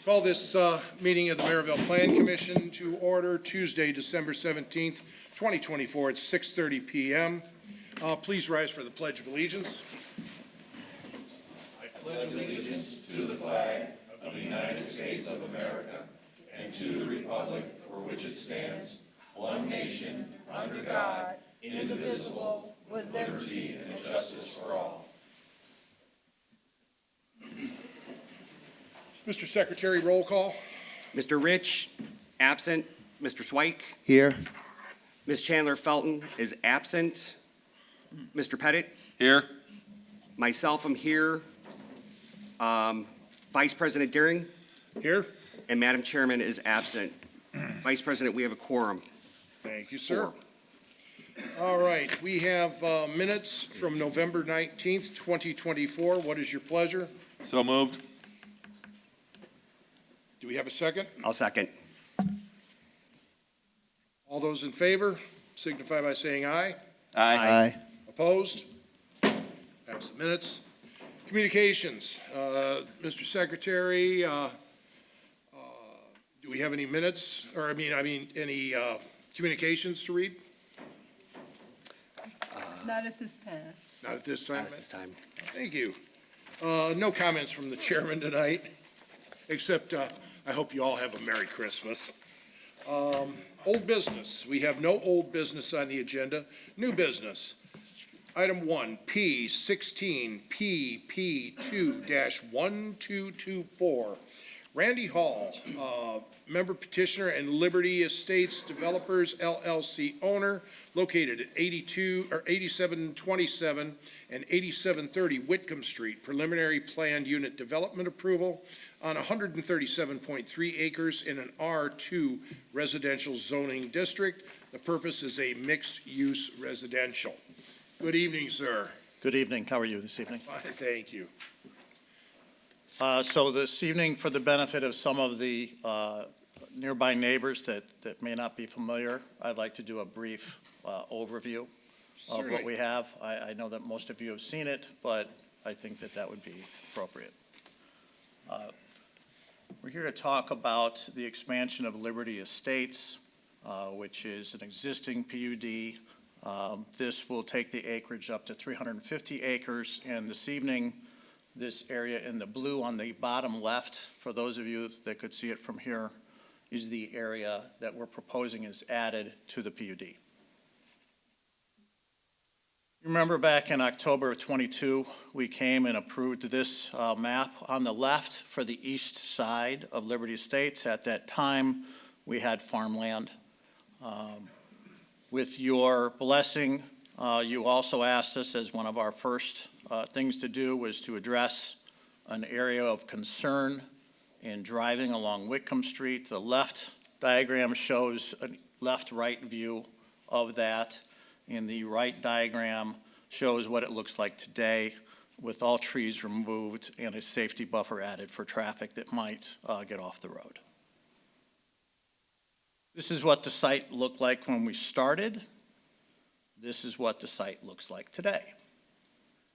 Call this meeting of the Maryville Plan Commission to order Tuesday, December 17th, 2024 at 6:30 p.m. Please rise for the Pledge of Allegiance. I pledge allegiance to the flag of the United States of America and to the republic for which it stands, one nation, under God, indivisible, with liberty and justice for all. Mr. Secretary, roll call. Mr. Rich, absent. Mr. Swike. Here. Ms. Chandler Felton is absent. Mr. Pettit. Here. Myself, I'm here. Vice President Deering. Here. And Madam Chairman is absent. Vice President, we have a quorum. Thank you, sir. All right, we have minutes from November 19th, 2024. What is your pleasure? So moved. Do we have a second? I'll second. All those in favor signify by saying aye. Aye. Opposed? Pass the minutes. Communications. Mr. Secretary, do we have any minutes, or any communications to read? Not at this time. Not at this time. At this time. Thank you. No comments from the chairman tonight, except I hope you all have a Merry Christmas. Old business. We have no old business on the agenda. New business. Item 1, P16 PP2-1224. Randy Hall, member petitioner and Liberty Estates Developers LLC owner, located at 8727 and 8730 Whitcomb Street. Preliminary planned unit development approval on 137.3 acres in an R2 residential zoning district. The purpose is a mixed-use residential. Good evening, sir. Good evening. How are you this evening? Fine, thank you. So this evening, for the benefit of some of the nearby neighbors that may not be familiar, I'd like to do a brief overview of Certainly. what we have. I know that most of you have seen it, but I think that would be appropriate. We're here to talk about the expansion of Liberty Estates, which is an existing PUD. This will take the acreage up to 350 acres, and this evening, this area in the blue on the bottom left, for those of you that could see it from here, is the area that we're proposing is added to the PUD. Remember back in October of 22, we came and approved this map on the left for the east side of Liberty Estates. At that time, we had farmland. With your blessing, you also asked us, as one of our first things to do was to address an area of concern in driving along Whitcomb Street. The left diagram shows a left-right view of that, and the right diagram shows what it looks like today with all trees removed and a safety buffer added for traffic that might get off the road. This is what the site looked like when we started. This is what the site looks like today.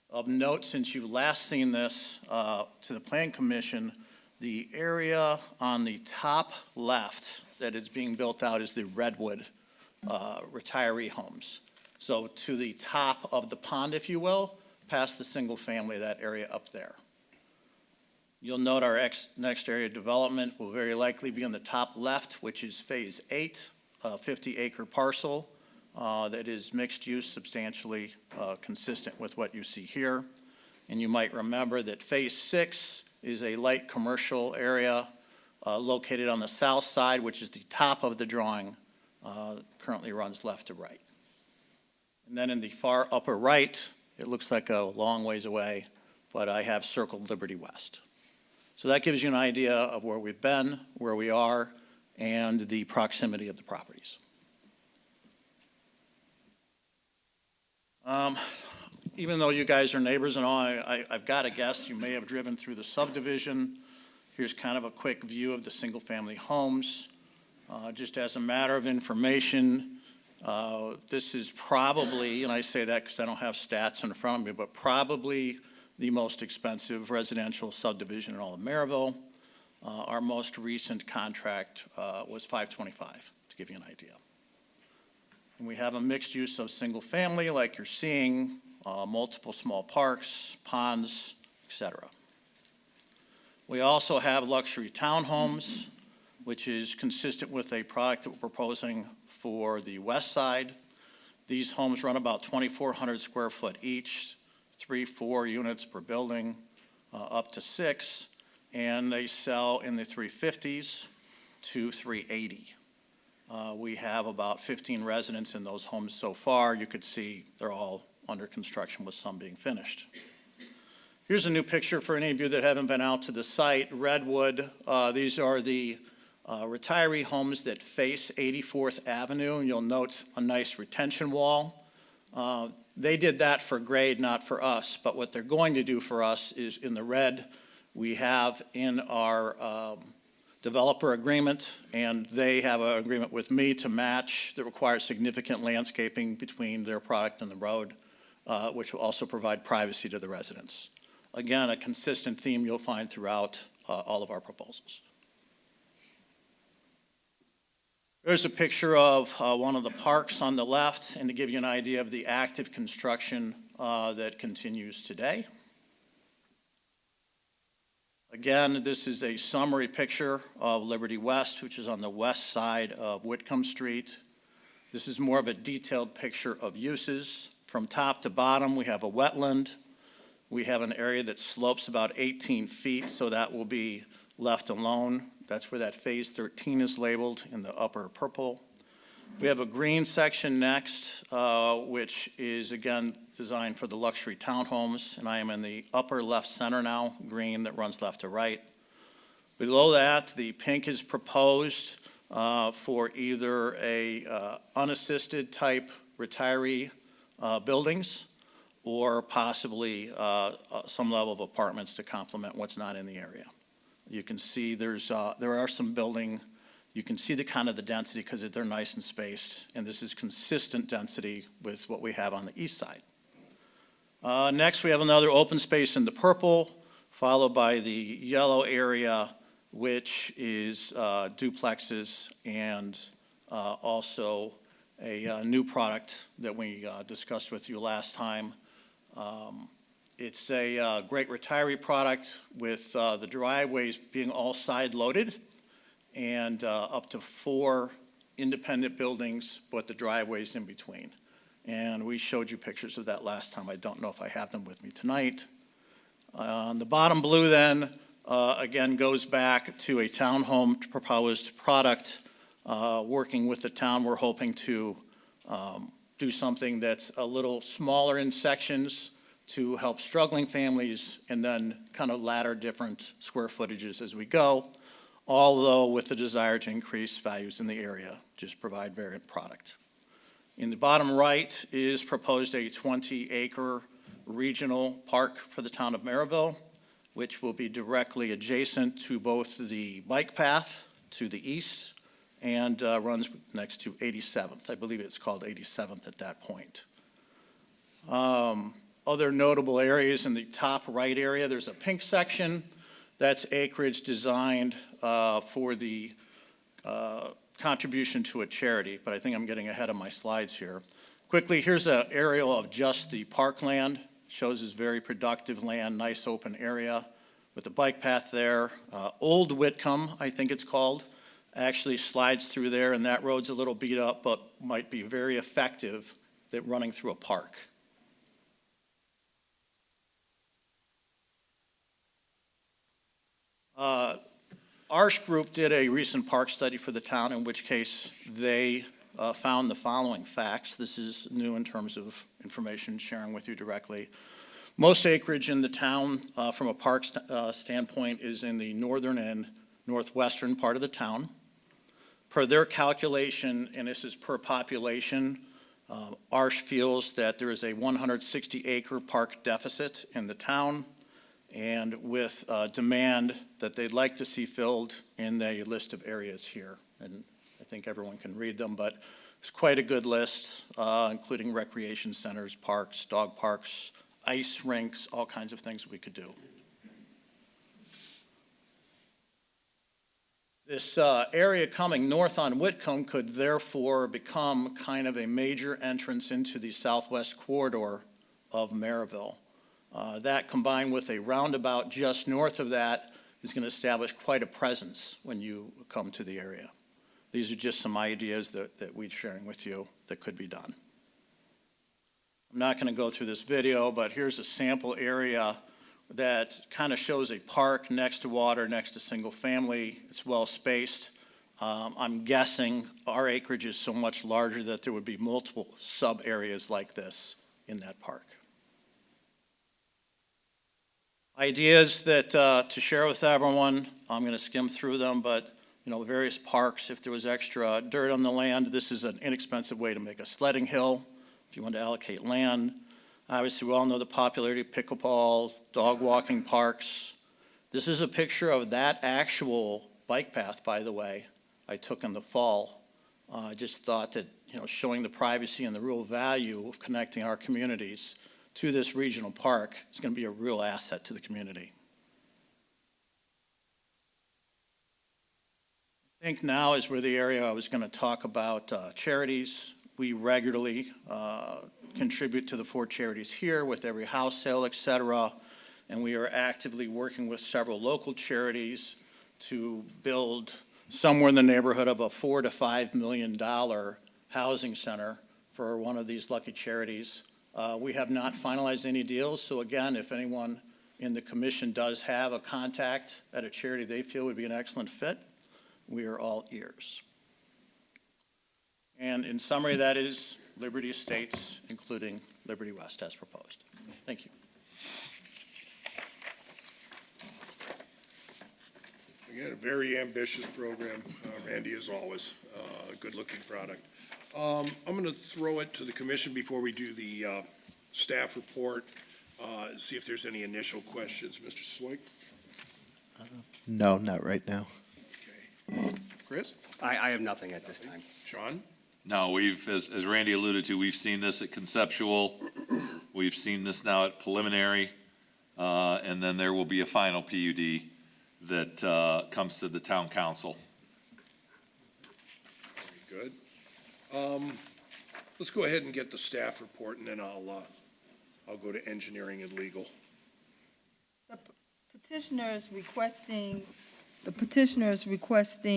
Of note, since you've last seen this to the Plan Commission, the area on the top left that is being built out is the Redwood retiree homes. So to the top of the pond, if you will, past the single family, that area up there. You'll note our next area of development will very likely be on the top left, which is Phase 8, a 50-acre parcel that is mixed use, substantially consistent with what you see here. And you might remember that Phase 6 is a light commercial area located on the south side, which is the top of the drawing, currently runs left to right. And then in the far upper right, it looks like a long ways away, but I have circled Liberty West. So that gives you an idea of where we've been, where we are, and the proximity of the properties. Even though you guys are neighbors and all, I've got to guess you may have driven through the subdivision. Here's kind of a quick view of the single-family homes. Just as a matter of information, this is probably, and I say that because I don't have stats in front of me, but probably the most expensive residential subdivision in all of Maryville. Our most recent contract was $525, to give you an idea. And we have a mixed use of single family, like you're seeing, multiple small parks, ponds, et cetera. We also have luxury townhomes, which is consistent with a product that we're proposing for the west side. These homes run about 2,400 square foot each, 3-4 units per building, up to 6, and they sell in the 350s to 380. We have about 15 residents in those homes so far. You could see they're all under construction with some being finished. Here's a new picture for any of you that haven't been out to the site. Redwood, these are the retiree homes that face 84th Avenue. You'll note a nice retention wall. They did that for grade, not for us, but what they're going to do for us is in the red, we have in our developer agreement, and they have an agreement with me to match that requires significant landscaping between their product and the road, which will also provide privacy to the residents. Again, a consistent theme you'll find throughout all of our proposals. There's a picture of one of the parks on the left, and to give you an idea of the active construction that continues today. Again, this is a summary picture of Liberty West, which is on the west side of Whitcomb Street. This is more of a detailed picture of uses. From top to bottom, we have a wetland. We have an area that slopes about 18 feet, so that will be left alone. That's where that Phase 13 is labeled in the upper purple. We have a green section next, which is, again, designed for the luxury townhomes, and I am in the upper left center now, green that runs left to right. Below that, the pink is proposed for either a unassisted type retiree buildings, or possibly some level of apartments to complement what's not in the area. You can see there are some building. You can see the kind of the density because they're nice and spaced, and this is consistent density with what we have on the east side. Next, we have another open space in the purple, followed by the yellow area, which is duplexes and also a new product that we discussed with you last time. It's a great retiree product with the driveways being all side-loaded and up to 4 independent buildings, but the driveways in between. And we showed you pictures of that last time. I don't know if I have them with me tonight. The bottom blue then, again, goes back to a townhome proposed product. Working with the town, we're hoping to do something that's a little smaller in sections to help struggling families, and then kind of ladder different square footages as we go, although with the desire to increase values in the area, just provide variant product. In the bottom right is proposed a 20-acre regional park for the town of Maryville, which will be directly adjacent to both the bike path to the east and runs next to 87th. I believe it's called 87th at that point. Other notable areas in the top right area, there's a pink section. That's acreage designed for the contribution to a charity, but I think I'm getting ahead of my slides here. Quickly, here's an aerial of just the parkland. Shows as very productive land, nice open area with a bike path there. Old Whitcomb, I think it's called, actually slides through there, and that road's a little beat up, but might be very effective at running through a park. Arsh Group did a recent park study for the town, in which case they found the following facts. This is new in terms of information sharing with you directly. Most acreage in the town from a park standpoint is in the northern and northwestern part of the town. Per their calculation, and this is per population, Arsh feels that there is a 160-acre park deficit in the town, and with demand that they'd like to see filled in the list of areas here. And I think everyone can read them, but it's quite a good list, including recreation centers, parks, dog parks, ice rinks, all kinds of things we could do. This area coming north on Whitcomb could therefore become kind of a major entrance into the southwest corridor of Maryville. That combined with a roundabout just north of that is going to establish quite a presence when you come to the area. These are just some ideas that we're sharing with you that could be done. I'm not going to go through this video, but here's a sample area that kind of shows a park next to water, next to single family. It's well spaced. I'm guessing our acreage is so much larger that there would be multiple sub areas like this in that park. Ideas that to share with everyone, I'm going to skim through them, but various parks, if there was extra dirt on the land, this is an inexpensive way to make a sledding hill if you want to allocate land. Obviously, we all know the popularity of pickleball, dog walking parks. This is a picture of that actual bike path, by the way, I took in the fall. I just thought that, showing the privacy and the real value of connecting our communities to this regional park is going to be a real asset to the community. I think now is where the area I was going to talk about charities. We regularly contribute to the 4 charities here with every house sale, et cetera, and we are actively working with several local charities to build somewhere in the neighborhood of a $4 to $5 million housing center for one of these lucky charities. We have not finalized any deals, so again, if anyone in the commission does have a contact at a charity they feel would be an excellent fit, we are all ears. And in summary, that is Liberty Estates, including Liberty West as proposed. Thank you. Again, a very ambitious program, Randy, as always, a good-looking product. I'm going to throw it to the commission before we do the staff report, see if there's any initial questions. Mr. Swick? No, not right now. Okay. Chris? I have nothing at this time. Sean? No, we've, as Randy alluded to, we've seen this at conceptual, we've seen this now at preliminary, and then there will be a final PUD that comes to the town council. Very good. Let's go ahead and get the staff report, and then I'll go to engineering and legal. The petitioner is requesting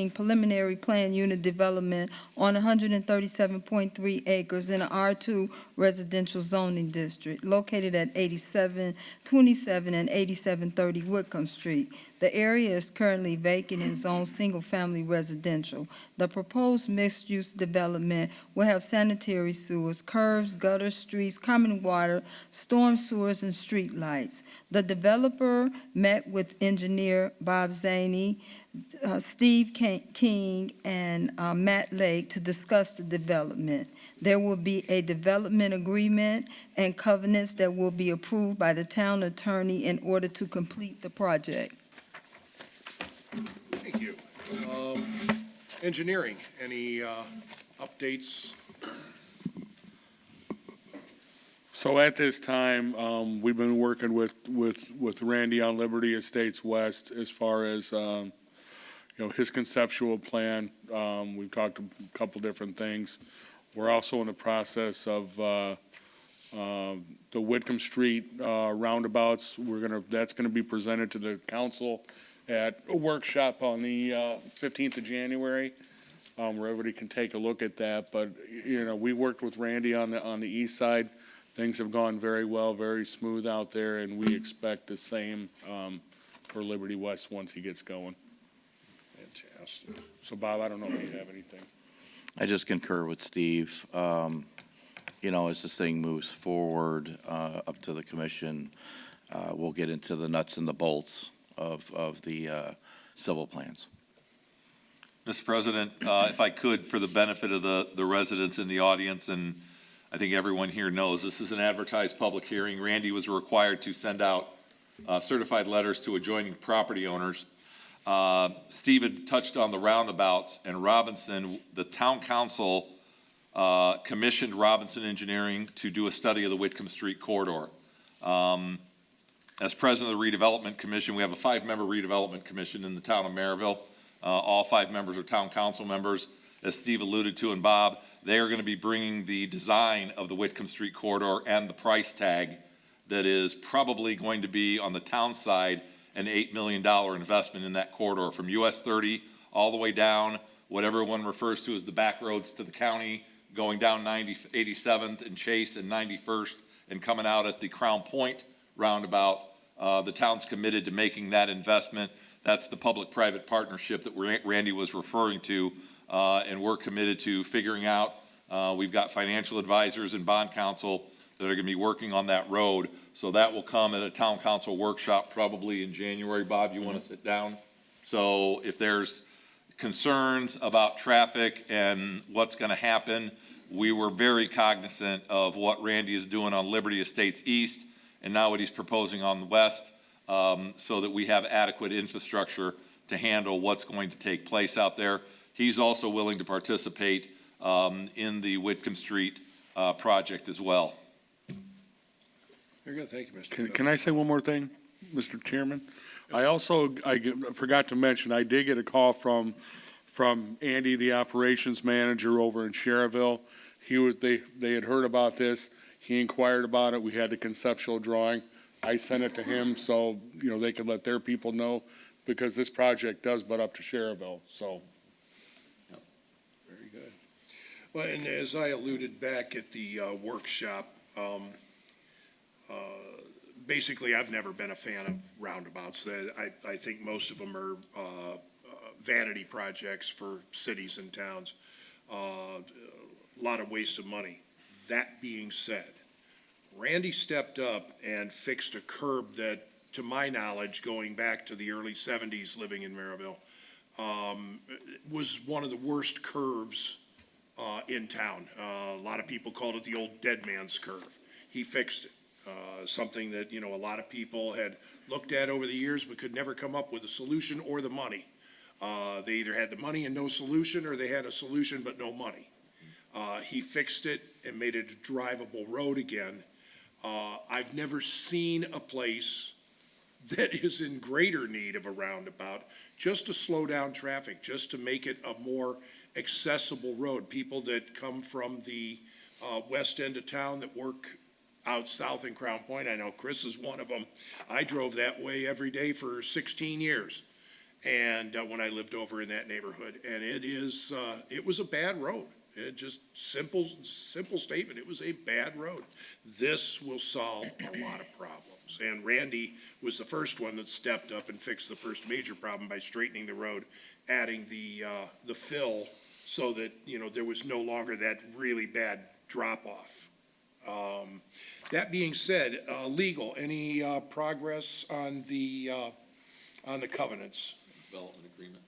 preliminary plan unit development on 137.3 acres in an R2 residential zoning district located at 8727 and 8730 Whitcomb Street. The area is currently vacant and zoned single-family residential. The proposed mixed-use development will have sanitary sewers, curbs, gutters, streets, common water, storm sewers, and street lights. The developer met with engineer Bob Zaney, Steve King, and Matt Lake to discuss the development. There will be a development agreement and covenants that will be approved by the town attorney in order to complete the project. Thank you. Engineering, any updates? So at this time, we've been working with Randy on Liberty Estates West as far as, his conceptual plan. We've talked a couple different things. We're also in the process of the Whitcomb Street roundabouts. That's gonna be presented to the council at a workshop on the 15th of January, where everybody can take a look at that. But, we worked with Randy on the east side. Things have gone very well, very smooth out there, and we expect the same for Liberty West once he gets going. Fantastic. So, Bob, I don't know if you have anything. I just concur with Steve. As this thing moves forward up to the commission, we'll get into the nuts and the bolts of the civil plans. Mr. President, if I could, for the benefit of the residents in the audience, and I think everyone here knows, this is an advertised public hearing. Randy was required to send out certified letters to adjoining property owners. Steve had touched on the roundabouts, and Robinson, the town council commissioned Robinson Engineering to do a study of the Whitcomb Street corridor. As president of the redevelopment commission, we have a 5-member redevelopment commission in the town of Maryville. All 5 members are town council members. As Steve alluded to and Bob, they are going to be bringing the design of the Whitcomb Street corridor and the price tag that is probably going to be on the town side an $8 million investment in that corridor from US 30 all the way down, what everyone refers to as the back roads to the county, going down 87th and Chase and 91st and coming out at the Crown Point roundabout. The town's committed to making that investment. That's the public-private partnership that Randy was referring to, and we're committed to figuring out. We've got financial advisors and bond counsel that are going to be working on that road. So that will come at a town council workshop probably in January. Bob, you want to sit down? So if there's concerns about traffic and what's going to happen, we were very cognizant of what Randy is doing on Liberty Estates East and now what he's proposing on the west, so that we have adequate infrastructure to handle what's going to take place out there. He's also willing to participate in the Whitcomb Street project as well. Very good, thank you, Mr. Cook. Can I say one more thing, Mr. Chairman? I forgot to mention, I did get a call from Andy, the operations manager over in Cherville. They had heard about this. He inquired about it. We had the conceptual drawing. I sent it to him so, they could let their people know, because this project does butt up to Cherville, so. Very good. Well, and as I alluded back at the workshop, basically, I've never been a fan of roundabouts. I think most of them are vanity projects for cities and towns. A lot of waste of money. That being said, Randy stepped up and fixed a curb that, to my knowledge, going back to the early 70s living in Maryville, was one of the worst curves in town. A lot of people called it the old dead man's curve. He fixed it. Something that, a lot of people had looked at over the years but could never come up with a solution or the money. They either had the money and no solution, or they had a solution but no money. He fixed it and made it a drivable road again. I've never seen a place that is in greater need of a roundabout, just to slow down traffic, just to make it a more accessible road. People that come from the west end of town that work out south in Crown Point, I know Chris is one of them. I drove that way every day for 16 years. And when I lived over in that neighborhood, and it was a bad road. It just simple statement. It was a bad road. This will solve a lot of problems. And Randy was the first one that stepped up and fixed the first major problem by straightening the road, adding the fill so that, there was no longer that really bad drop off. That being said, legal, any progress on the covenants Development agreement.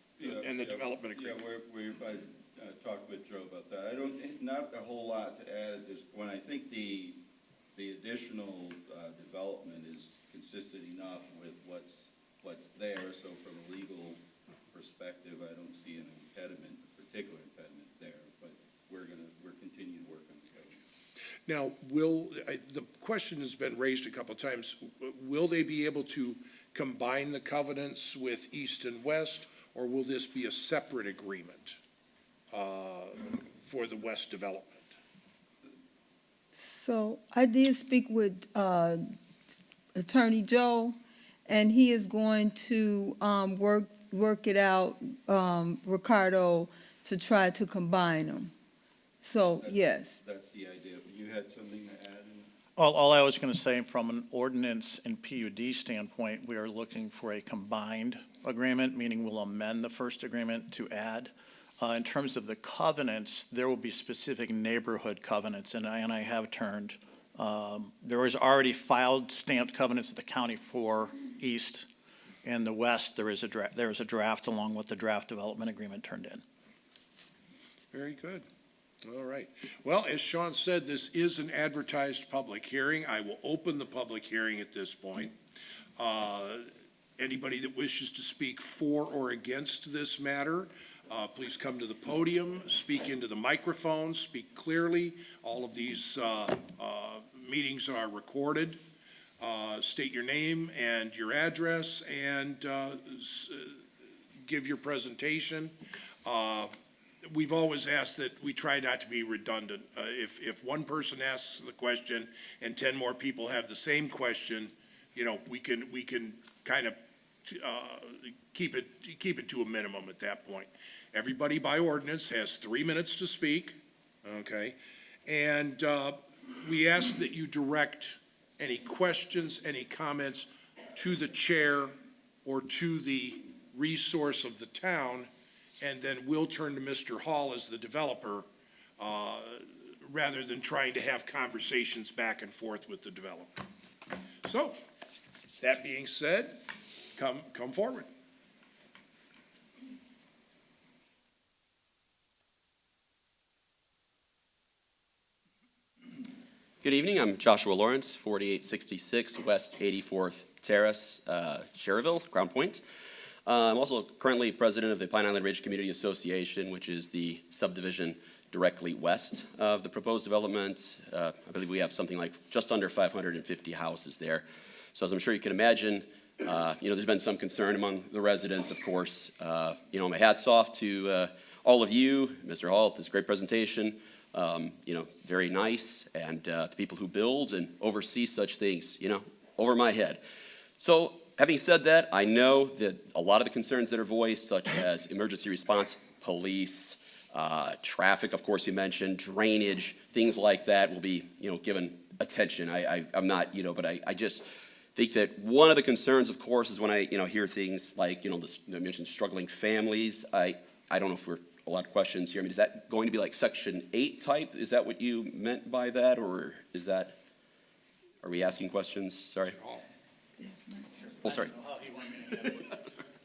and the development agreement? Yeah, I talked with Joe about that. Not a whole lot to add at this point. I think the additional development is consistent enough with what's there. So from a legal perspective, I don't see an impediment, a particular impediment there. But we're continuing to work on it. Now, the question has been raised a couple of times, will they be able to combine the covenants with east and west, or will this be a separate agreement for the west development? So I did speak with Attorney Joe, and he is going to work it out, Ricardo, to try to combine them. So, yes. That's the idea. But you had something to add? All I was going to say, from an ordinance and PUD standpoint, we are looking for a combined agreement, meaning we'll amend the first agreement to add. In terms of the covenants, there will be specific neighborhood covenants, and I have turned. There is already filed stamped covenants at the county for east and the west. There is a draft along with the draft development agreement turned in. Very good. All right. Well, as Sean said, this is an advertised public hearing. I will open the public hearing at this point. Anybody that wishes to speak for or against this matter, please come to the podium, speak into the microphone, speak clearly. All of these meetings are recorded. State your name and your address, and give your presentation. We've always asked that we try not to be redundant. If one person asks the question and 10 more people have the same question, you know, we can kind of keep it to a minimum at that point. Everybody by ordinance has 3 minutes to speak, okay? And we ask that you direct any questions, any comments to the chair or to the resource of the town, and then we'll turn to Mr. Hall as the developer, rather than trying to have conversations back and forth with the developer. So, that being said, come forward. Good evening, I'm Joshua Lawrence, 4866 West 84th Terrace, Cherville, Crown Point. I'm also currently president of the Pine Island Ridge Community Association, which is the subdivision directly west of the proposed development. I believe we have something like just under 550 houses there. So as I'm sure you can imagine, there's been some concern among the residents, of course. My hat's off to all of you, Mr. Hall, this great presentation. Very nice, and the people who build and oversee such things, over my head. So, having said that, I know that a lot of the concerns that are voiced, such as emergency response, police, traffic, of course, you mentioned, drainage, things like that will be, given attention. I'm not, but I just think that one of the concerns, of course, is when I, hear things like, I mentioned struggling families. I don't know if we're a lot of questions here. I mean, is that going to be like Section 8 type? Is that what you meant by that, or is that, are we asking questions? Sorry. Oh, sorry.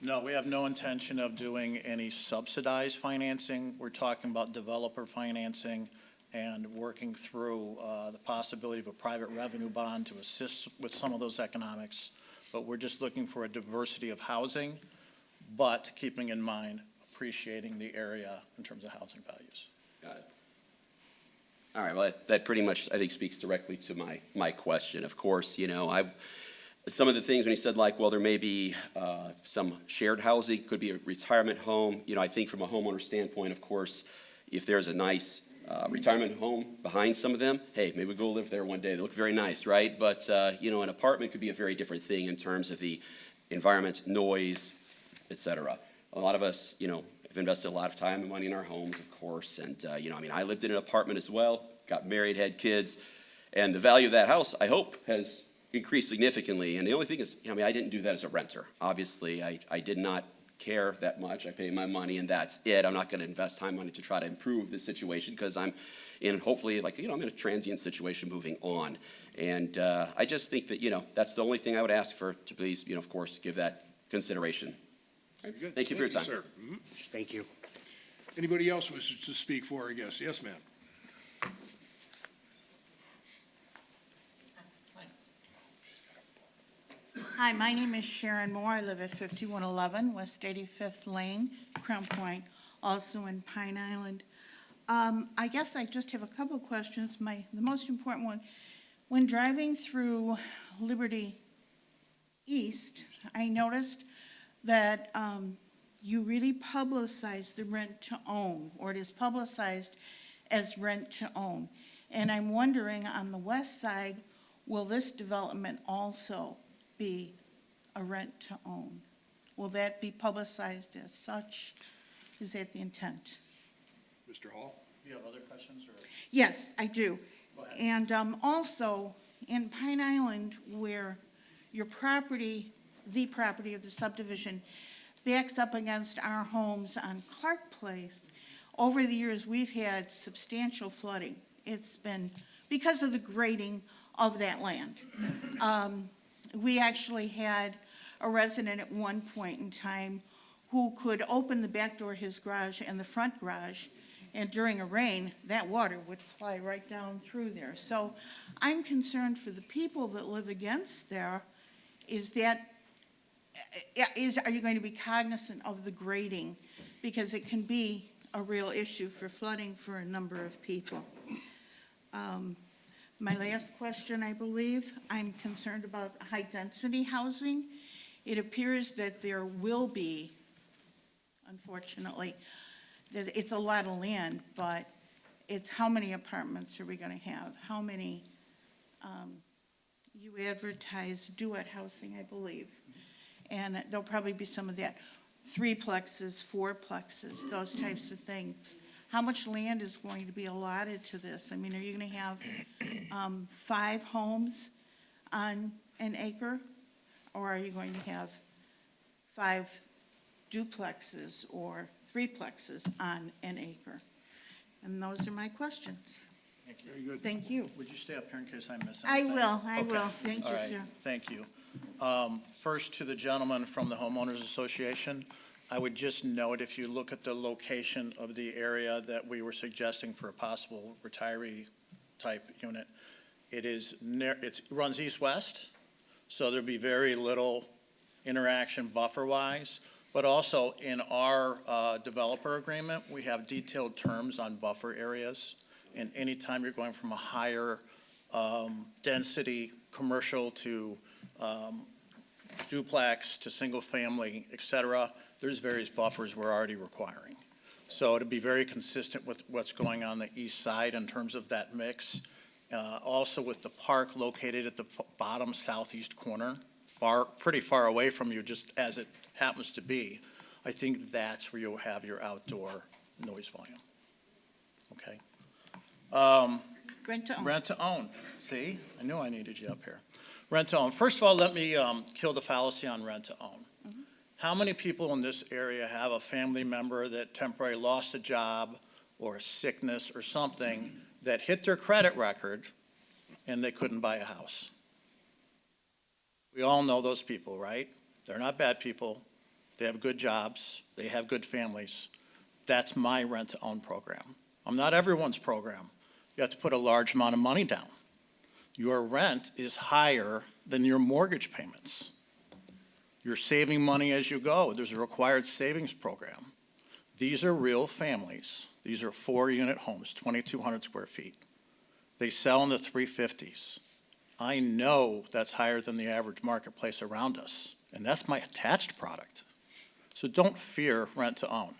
No, we have no intention of doing any subsidized financing. We're talking about developer financing and working through the possibility of a private revenue bond to assist with some of those economics. But we're just looking for a diversity of housing, but keeping in mind appreciating the area in terms of housing values. Got it. All right, well, that pretty much, I think, speaks directly to my question. Of course, some of the things when he said, like, well, there may be some shared housing, could be a retirement home. I think from a homeowner standpoint, of course, if there's a nice retirement home behind some of them, hey, maybe we'll go live there one day. They look very nice, right? But, an apartment could be a very different thing in terms of the environment, noise, et cetera. A lot of us, have invested a lot of time and money in our homes, of course. And, I lived in an apartment as well, got married, had kids. And the value of that house, I hope, has increased significantly. And the only thing is, I didn't do that as a renter. Obviously, I did not care that much. I pay my money and that's it. I'm not going to invest time money to try to improve the situation because I'm in, hopefully, I'm in a transient situation moving on. And I just think that, that's the only thing I would ask for to please, of course, give that consideration. Very good. Thank you for your time. Sir. Mhm. Thank you. Anybody else wishes to speak for or against? Yes, ma'am. Hi, my name is Sharon Moore. I live at 5111 West 85th Lane, Crown Point, also in Pine Island. I guess I just have a couple of questions. The most important one, when driving through Liberty East, I noticed that you really publicized the rent to own, or it is publicized as rent to own. And I'm wondering, on the west side, will this development also be a rent to own? Will that be publicized as such? Is that the intent? Mr. Hall? Do you have other questions? Or? Yes, I do. Go ahead. And also, in Pine Island, where your property, the property of the subdivision, backs up against our homes on Clark Place, over the years, we've had substantial flooding. It's been because of the grading of that land. We actually had a resident at one point in time who could open the back door of his garage and the front garage, and during a rain, that water would fly right down through there. So I'm concerned for the people that live against there, are you going to be cognizant of the grading? Because it can be a real issue for flooding for a number of people. My last question, I believe, I'm concerned about high-density housing. It appears that there will be unfortunately. It's a lot of land, but it's how many apartments are we gonna have? How many, you advertise duet housing, I believe. And there'll probably be some of that. Threeplexes, fourplexes, those types of things. How much land is going to be allotted to this? I mean, are you gonna have 5 homes on an acre? Or are you going to have 5 duplexes or threeplexes on an acre? And those are my questions. Thank you. Very good. Thank you. Would you stay up here in case I miss I anything? will, I Okay. will. Thank All you, right. sir. Thank you. First, to the gentleman from the Homeowners Association, I would just note, if you look at the location of the area that we were suggesting for a possible retiree-type unit, it runs east-west, so there'd be very little interaction buffer-wise. But also, in our developer agreement, we have detailed terms on buffer areas. And anytime you're going from a higher density commercial to duplex to single-family, et cetera, there's various buffers we're already requiring. So to be very consistent with what's going on the east side in terms of that mix. Also with the park located at the bottom southeast corner, pretty far away from you, just as it happens to be, I think that's where you'll have your outdoor noise volume. Okay? Rent to own. Rent to own. See, I knew I needed you up here. Rent to own. First of all, let me kill the fallacy on rent to own. How many people in this area have a family member that temporarily lost a job or a sickness or something that hit their credit record and they couldn't buy a house? We all know those people, right? They're not bad people. They have good jobs. They have good families. That's my rent to own program. I'm not everyone's program. You have to put a large amount of money down. Your rent is higher than your mortgage payments. You're saving money as you go. There's a required savings program. These are real families. These are 4-unit homes, 2,200 square feet. They sell in the 350s. I know that's higher than the average marketplace around us, and that's my attached product. So don't fear rent to own.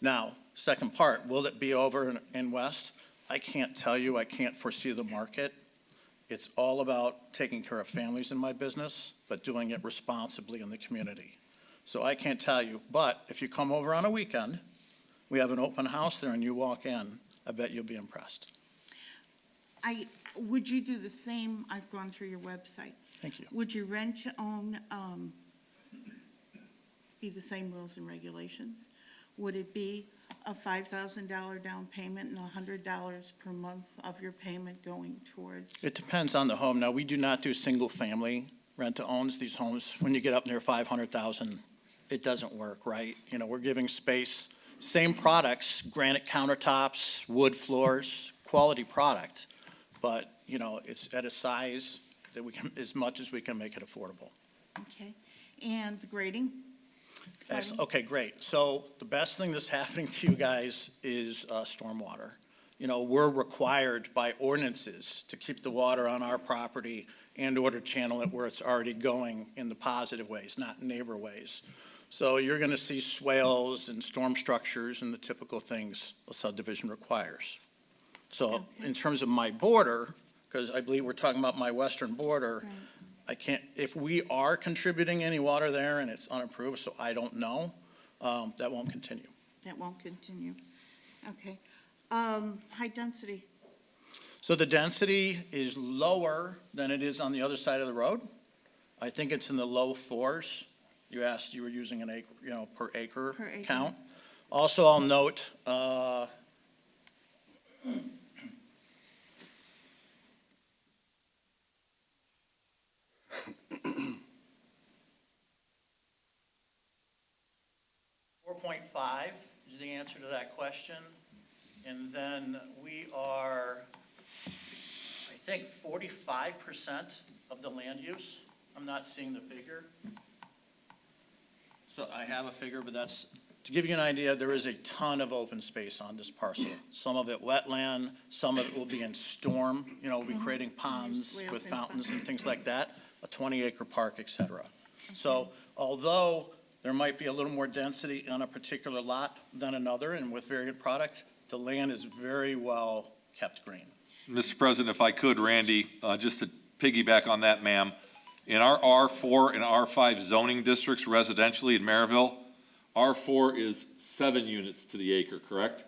Now, second part, will it be over in West? I can't tell you. I can't foresee the market. It's all about taking care of families in my business, but doing it responsibly in the community. So I can't tell you, but if you come over on a weekend, we have an open house there and you walk in, I bet you'll be impressed. Would you do the same, I've gone through your website. Thank you. Would your rent to own be the same rules and regulations? Would it be a $5,000 down payment and $100 per month of your payment going towards? It depends on the home. Now, we do not do single-family rent-to-owns. These homes, when you get up near 500,000, it doesn't work, right? You know, we're giving space, same products, granite countertops, wood floors, quality product, but, you know, it's at a size that we can, as much as we can make it affordable. Okay, and the grading? Okay, great. So the best thing that's happening to you guys is stormwater. You know, we're required by ordinances to keep the water on our property and or to channel it where it's already going in the positive ways, not neighbor ways. So you're going to see swales and storm structures and the typical things a subdivision requires. So in terms of my border, because I believe we're talking about my western border, Right. I can't, if we are contributing any water there and it's unapproved, so I don't know, that won't continue. That won't continue. Okay. High density, So the density is lower than it is on the other side of the road. I think it's in the low 4s. You asked, you were using an acre, you know, per acre Per acre. count. Also, I'll note, 4.5 is the answer to that question. And then we are, I think, 45% of the land use. I'm not seeing the figure. So I have a figure, but that's, to give you an idea, there is a ton of open space on this parcel. Some of it wetland, some of it will be in storm, you know, we'll be creating ponds Swales with and fountains and things like that, a 20-acre park, et cetera. So although there might be a little more density on a particular lot than another, and with variant product, the land is very well kept green. Mr. President, if I could, Randy, just to piggyback on that, ma'am, in our R4 and R5 zoning districts residentially in Maryville, R4 is 7 units to the acre, correct?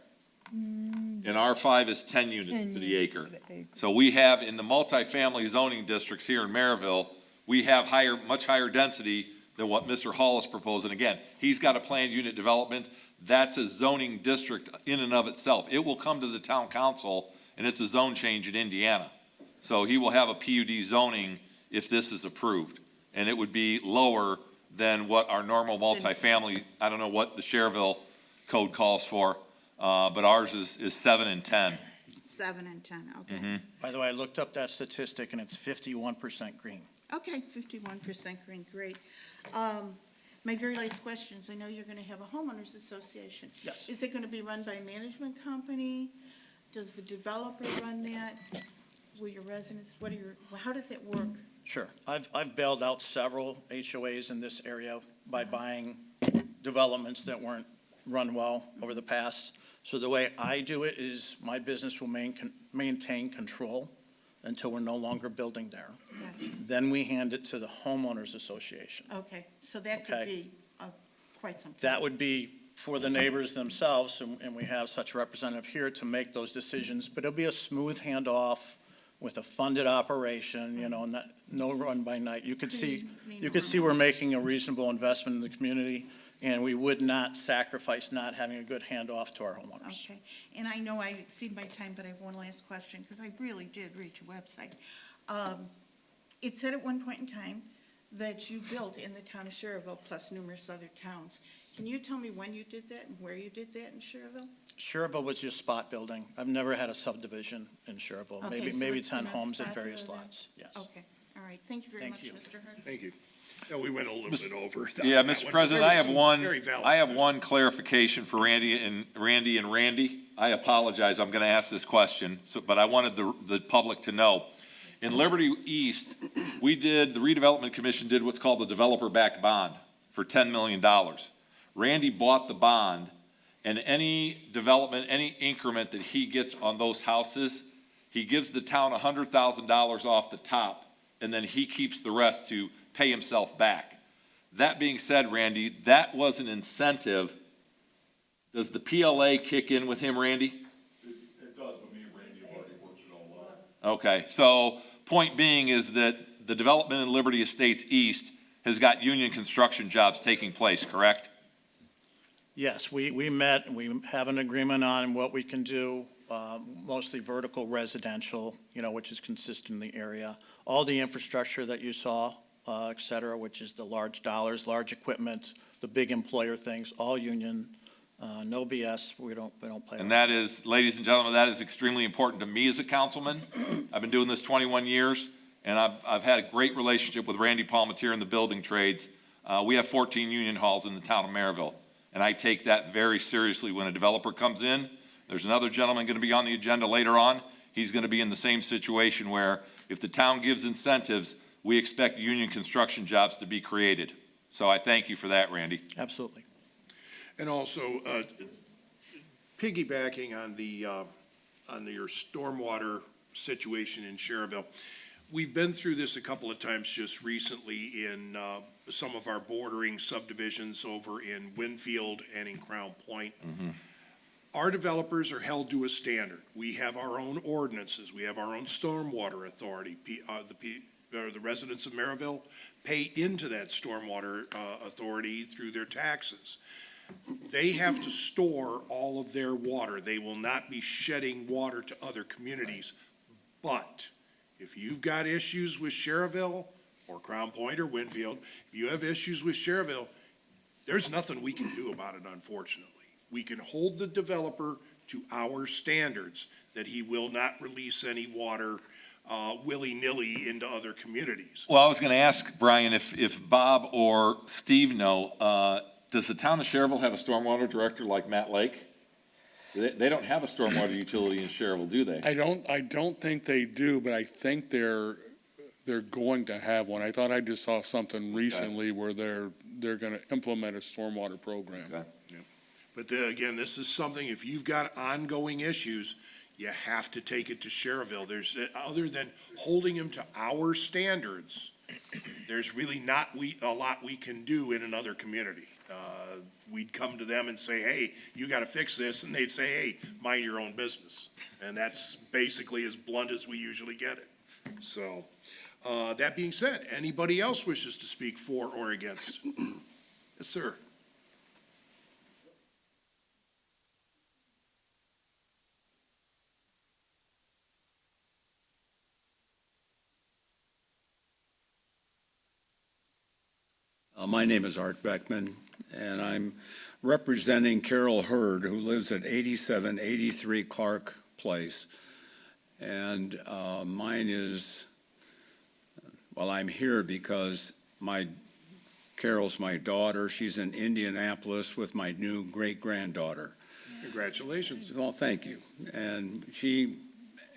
And R5 is 10 units to the acre. So we have, in the multifamily zoning districts here in Maryville, we have much higher density than what Mr. Hall is proposing. Again, he's got a planned unit development. That's a zoning district in and of itself. It will come to the town council, and it's a zone change in Indiana. So he will have a PUD zoning if this is approved. And it would be lower than what our normal multifamily, I don't know what the Cherville code calls for, but ours is 7 and 10. 7 and 10, okay. By the way, I looked up that statistic, and it's 51% green. Okay, 51% green, great. My very last questions, I know you're going to have a homeowners association. Yes. Is it going to be run by a management company? Does the developer run that? Will your residents, how does that work? Sure. I've bailed out several HOAs in this area by buying developments that weren't run well over the past. So the way I do it is my business will maintain control until we're no longer building there. Gotcha. Then we hand it to the homeowners association. Okay, so that could Okay. be quite some time. That would be for the neighbors themselves, and we have such a representative here to make those decisions. But it'll be a smooth handoff with a funded operation, no run by night. You could see we're making a reasonable investment in the community, and we would not sacrifice not having a good handoff to our homeowners. Okay, and I know I exceed my time, but I have one last question, because I really did read your website. It said at one point in time that you built in the town of Cherville plus numerous other towns. Can you tell me when you did that and where you did that in Cherville? Cherville was just spot building. I've never had a subdivision in Cherville. Okay, so Maybe it's 10 been a homes at spot various building. lots, yes. Okay, all right, thank you very Thank much, you. Mr. Hurd. Thank you. Yeah, we went a little bit over. Yeah, that Mr. one. President, There I was have some very valid one clarification for Randy and Randy. I apologize, I'm going to ask this question, but I wanted the public to know. In Liberty East, the redevelopment commission did what's called the developer-backed bond for $10 million. Randy bought the bond, and any development, any increment that he gets on those houses, he gives the town $100,000 off the top, and then he keeps the rest to pay himself back. That being said, Randy, that was an incentive. Does the PLA kick in with him, Randy? It does, but me and Randy have already worked it all out. Okay, so point being is that the development in Liberty Estates East has got union construction jobs taking place, correct? Yes, we met, and we have an agreement on what we can do, mostly vertical residential, which is consistent in the area. All the infrastructure that you saw, et cetera, which is the large dollars, large equipment, the big employer things, all union, no BS, we don't play. And that is, ladies and gentlemen, that is extremely important to me as a councilman. I've been doing this 21 years, and I've had a great relationship with Randy Palmatier in the building trades. We have 14 union halls in the town of Maryville, and I take that very seriously when a developer comes in. There's another gentleman going to be on the agenda later on. He's going to be in the same situation where if the town gives incentives, we expect union construction jobs to be created. So I thank you for that, Randy. Absolutely. And also, piggybacking on your stormwater situation in Cherville, we've been through this a couple of times just recently in some of our bordering subdivisions over in Winfield and in Crown Point. Our developers are held to a standard. We have our own ordinances. We have our own stormwater authority. The residents of Maryville pay into that stormwater authority through their taxes. They have to store all of their water. They will not be shedding water to other communities. But if you've got issues with Cherville or Crown Point or Winfield, if you have issues with Cherville, there's nothing we can do about it, unfortunately. We can hold the developer to our standards that he will not release any water willy-nilly into other communities. Well, I was going to ask Brian if Bob or Steve know, does the town of Cherville have a stormwater director like Matt Lake? They don't have a stormwater utility in Cherville, do they? I don't think they do, but I think they're they're going to have one. I thought I just saw something recently where they're gonna implement a stormwater program. Okay. But again, this is something, if you've got ongoing issues, you have to take it to Sherrville. There's, other than holding them to our standards, there's really not a lot we can do in another community. We'd come to them and say, hey, you gotta fix this, and they'd say, hey, mind your own business. And that's basically as blunt as we usually get it. So, that being said, anybody else wishes to speak for or against? Yes, sir. My name is Art Beckman, and I'm representing Carol Hurd, who lives at 8783 Clark Place. And mine is, well, I'm here because Carol's my daughter. She's in Indianapolis with my new great-granddaughter. Congratulations. Well, thank you. And she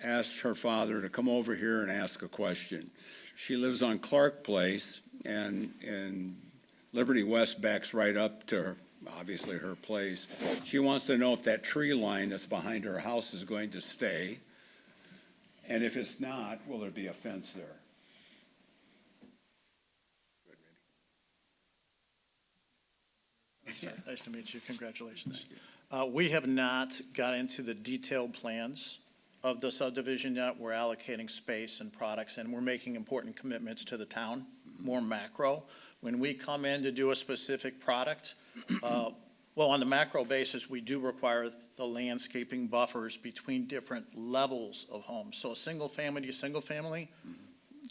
asked her father to come over here and ask a question. She lives on Clark Place, and Liberty West backs right up to her, obviously her place. She wants to know if that tree line that's behind her house is going to stay. And if it's not, will there be a fence there? Nice to meet you. Congratulations. We have not got into the detailed plans of the subdivision yet. We're allocating space and products, and we're making important commitments to the town, more macro. When we come in to do a specific product, well, on the macro basis, we do require the landscaping buffers between different levels of homes. So single family to single family,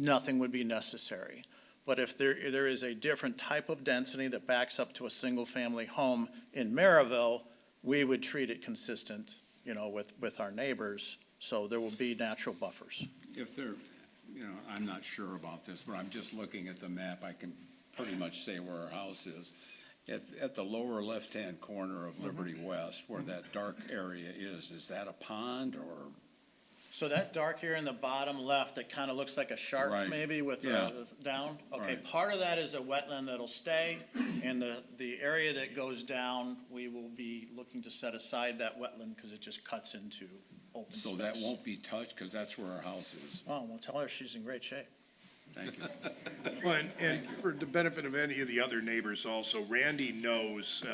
nothing would be necessary. But if there is a different type of density that backs up to a single-family home in Maryville, we would treat it consistent, with our neighbors, so there will be natural buffers. If there, I'm not sure about this, but I'm just looking at the map. I can pretty much say where our house is. At the lower left-hand corner of Liberty West, where that dark area is that a pond or? So that dark here in the bottom left, that kind of looks like a shark Right. maybe with Yeah. down? Okay, Right. part of that is a wetland that'll stay, and the area that goes down, we will be looking to set aside that wetland because it just cuts into open space. So that won't be touched, because that's where our house is. Oh, well, tell her she's in great shape. Thank you. Well, and for the benefit of any of the other neighbors also, Randy knows,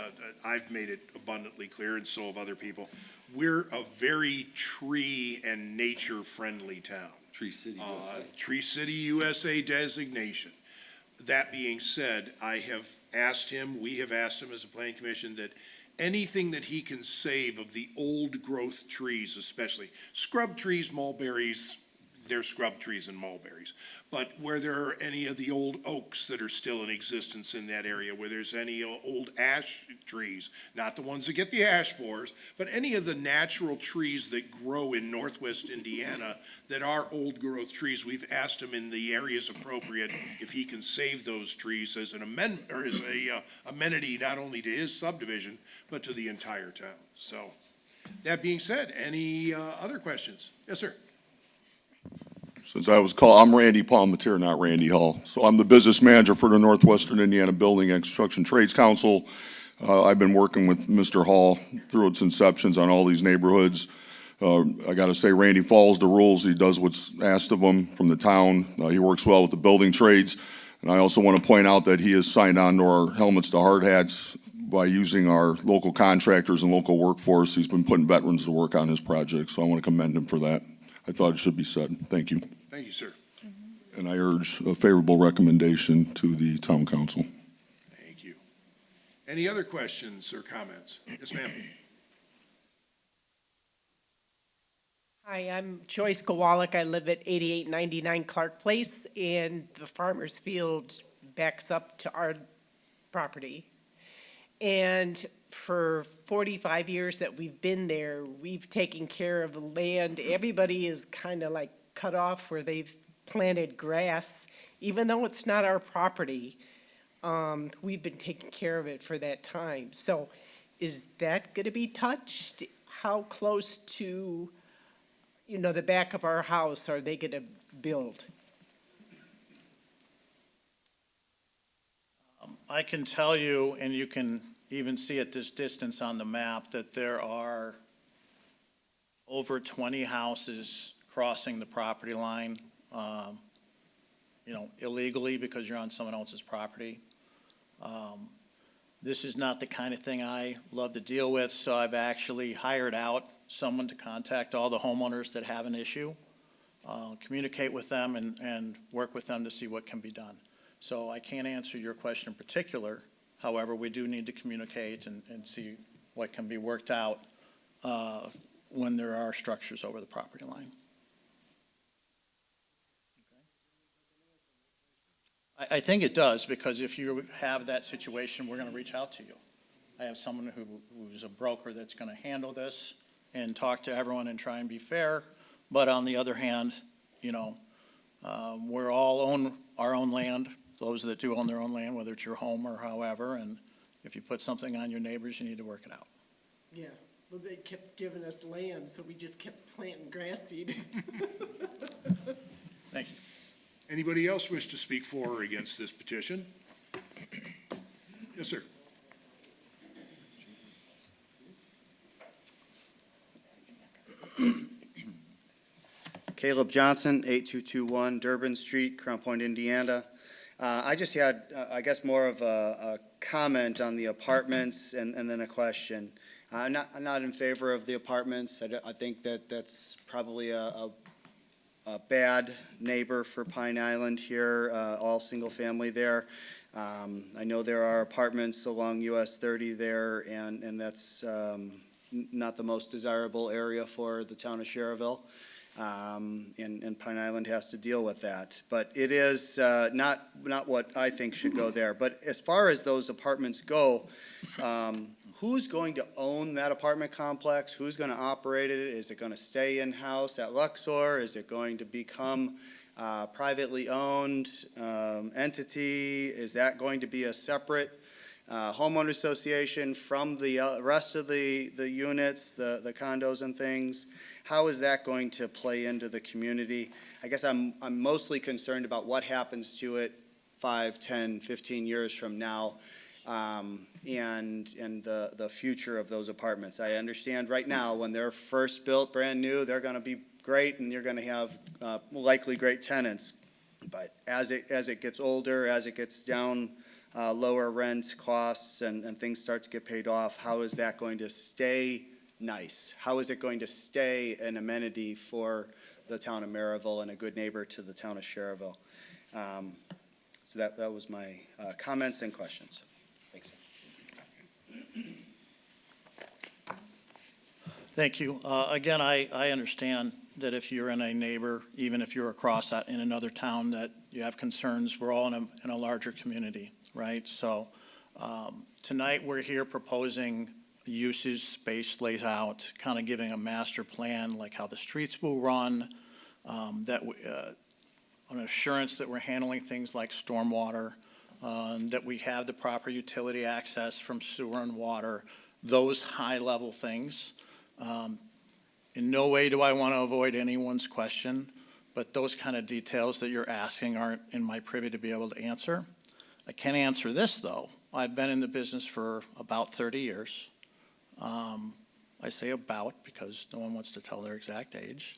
I've made it abundantly clear, and so have other people, we're a very tree and nature-friendly town. Tree City USA. Tree City USA designation. That being said, we have asked him as a planning commission, that anything that he can save of the old-growth trees especially, scrub trees, mulberries, they're scrub trees and mulberries. But where there are any of the old oaks that are still in existence in that area, where there's any old ash trees, not the ones that get the ash borers, but any of the natural trees that grow in northwest Indiana that are old growth trees, we've asked him in the areas appropriate if he can save those trees as an amendment, or as a amenity not only to his subdivision, but to the entire town. So, that being said, any other questions? Yes, sir. Since I was called, I'm Randy Palmetier, not Randy Hall. So I'm the business manager for the Northwestern Indiana Building and Construction Trades Council. I've been working with Mr. Hall through its inceptions on all these neighborhoods. I gotta say, Randy follows the rules. He does what's asked of him from the town. He works well with the building trades. And I also want to point out that he has signed on to our helmets to hard hats by using our local contractors and local workforce. He's been putting veterans to work on his project, so I want to commend him for that. I thought it should be said. Thank you. Thank you, sir. And I urge a favorable recommendation to the town council. Thank you. Any other questions or comments? Yes, ma'am. Hi, I'm Joyce Kowalik. I live at 8899 Clark Place, and the farmer's field backs up to our property. And for 45 years that we've been there, we've taken care of the land. Everybody is kind of like cut off where they've planted grass, even though it's not our property. We've been taking care of it for that time. So is that going to be touched? How close to, the back of our house are they going to build? I can tell you, and you can even see at this distance on the map, that there are over 20 houses crossing the property line, illegally because you're on someone else's property. This is not the kind of thing I love to deal with, so I've actually hired out someone to contact all the homeowners that have an issue, communicate with them and work with them to see what can be done. So I can't answer your question in particular. However, we do need to communicate and see what can be worked out when there are structures over the property line. I think it does, because if you have that situation, we're going to reach out to you. I have someone who's a broker that's going to handle this and talk to everyone and try and be fair. But on the other hand, we're all own our own land, those that do own their own land, whether it's your home or however, and if you put something on your neighbors, you need to work it out. Yeah, well, they kept giving us land, so we just kept planting grass seed. Thank you. Anybody else wish to speak for or against this petition? Yes, sir. Caleb Johnson, 8221 Durban Street, Crown Point, Indiana. I just had, I guess, more of a comment on the apartments and then a question. I'm not in favor of the apartments. I think that that's probably a bad neighbor for Pine Island here, all single family there. I know there are apartments along US 30 there, and that's not the most desirable area for the town of Sherrville. And Pine Island has to deal with that. But it is not what I think should go there. But as far as those apartments go, who's going to own that apartment complex? Who's going to operate it? Is it going to stay in-house at Luxor? Is it going to become privately owned entity? Is that going to be a separate homeowner association from the rest of the units, the condos and things? How is that going to play into the community? I guess I'm mostly concerned about what happens to it 5, 10, 15 years from now, and the future of those apartments. I understand right now, when they're first built, brand new, they're going to be great, and you're going to have likely great tenants. But as it gets older, as it gets down, lower rent costs and things start to get paid off, how is that going to stay nice? How is it going to stay an amenity for the town of Maryville and a good neighbor to the town of Sherrville? So that was my comments and questions. Thanks. Thank you. Again, I understand that if you're in a neighbor, even if you're across that in another town, that you have concerns. We're all in a larger community, right? So tonight we're here proposing uses, space lays out, kind of giving a master plan, like how the streets will run, an assurance that we're handling things like stormwater, that we have the proper utility access from sewer and water, those high-level things. In no way do I want to avoid anyone's question, but those kind of details that you're asking aren't in my privy to be able to answer. I can answer this, though. I've been in the business for about 30 years. I say about because no one wants to tell their exact age.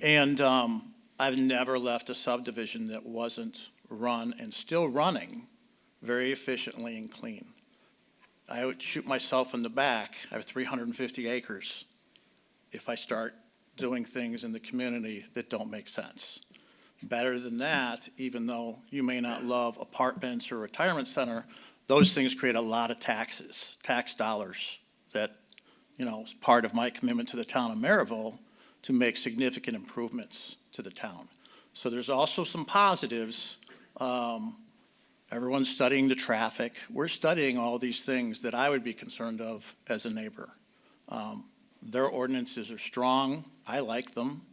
And I've never left a subdivision that wasn't run and still running very efficiently and clean. I would shoot myself in the back. I have 350 acres if I start doing things in the community that don't make sense. Better than that, even though you may not love apartments or retirement center, those things create a lot of taxes, tax dollars that, is part of my commitment to the town of Maryville to make significant improvements to the town. So there's also some positives. Everyone's studying the traffic. We're studying all these things that I would be concerned of as a neighbor. Their ordinances are strong. I like them.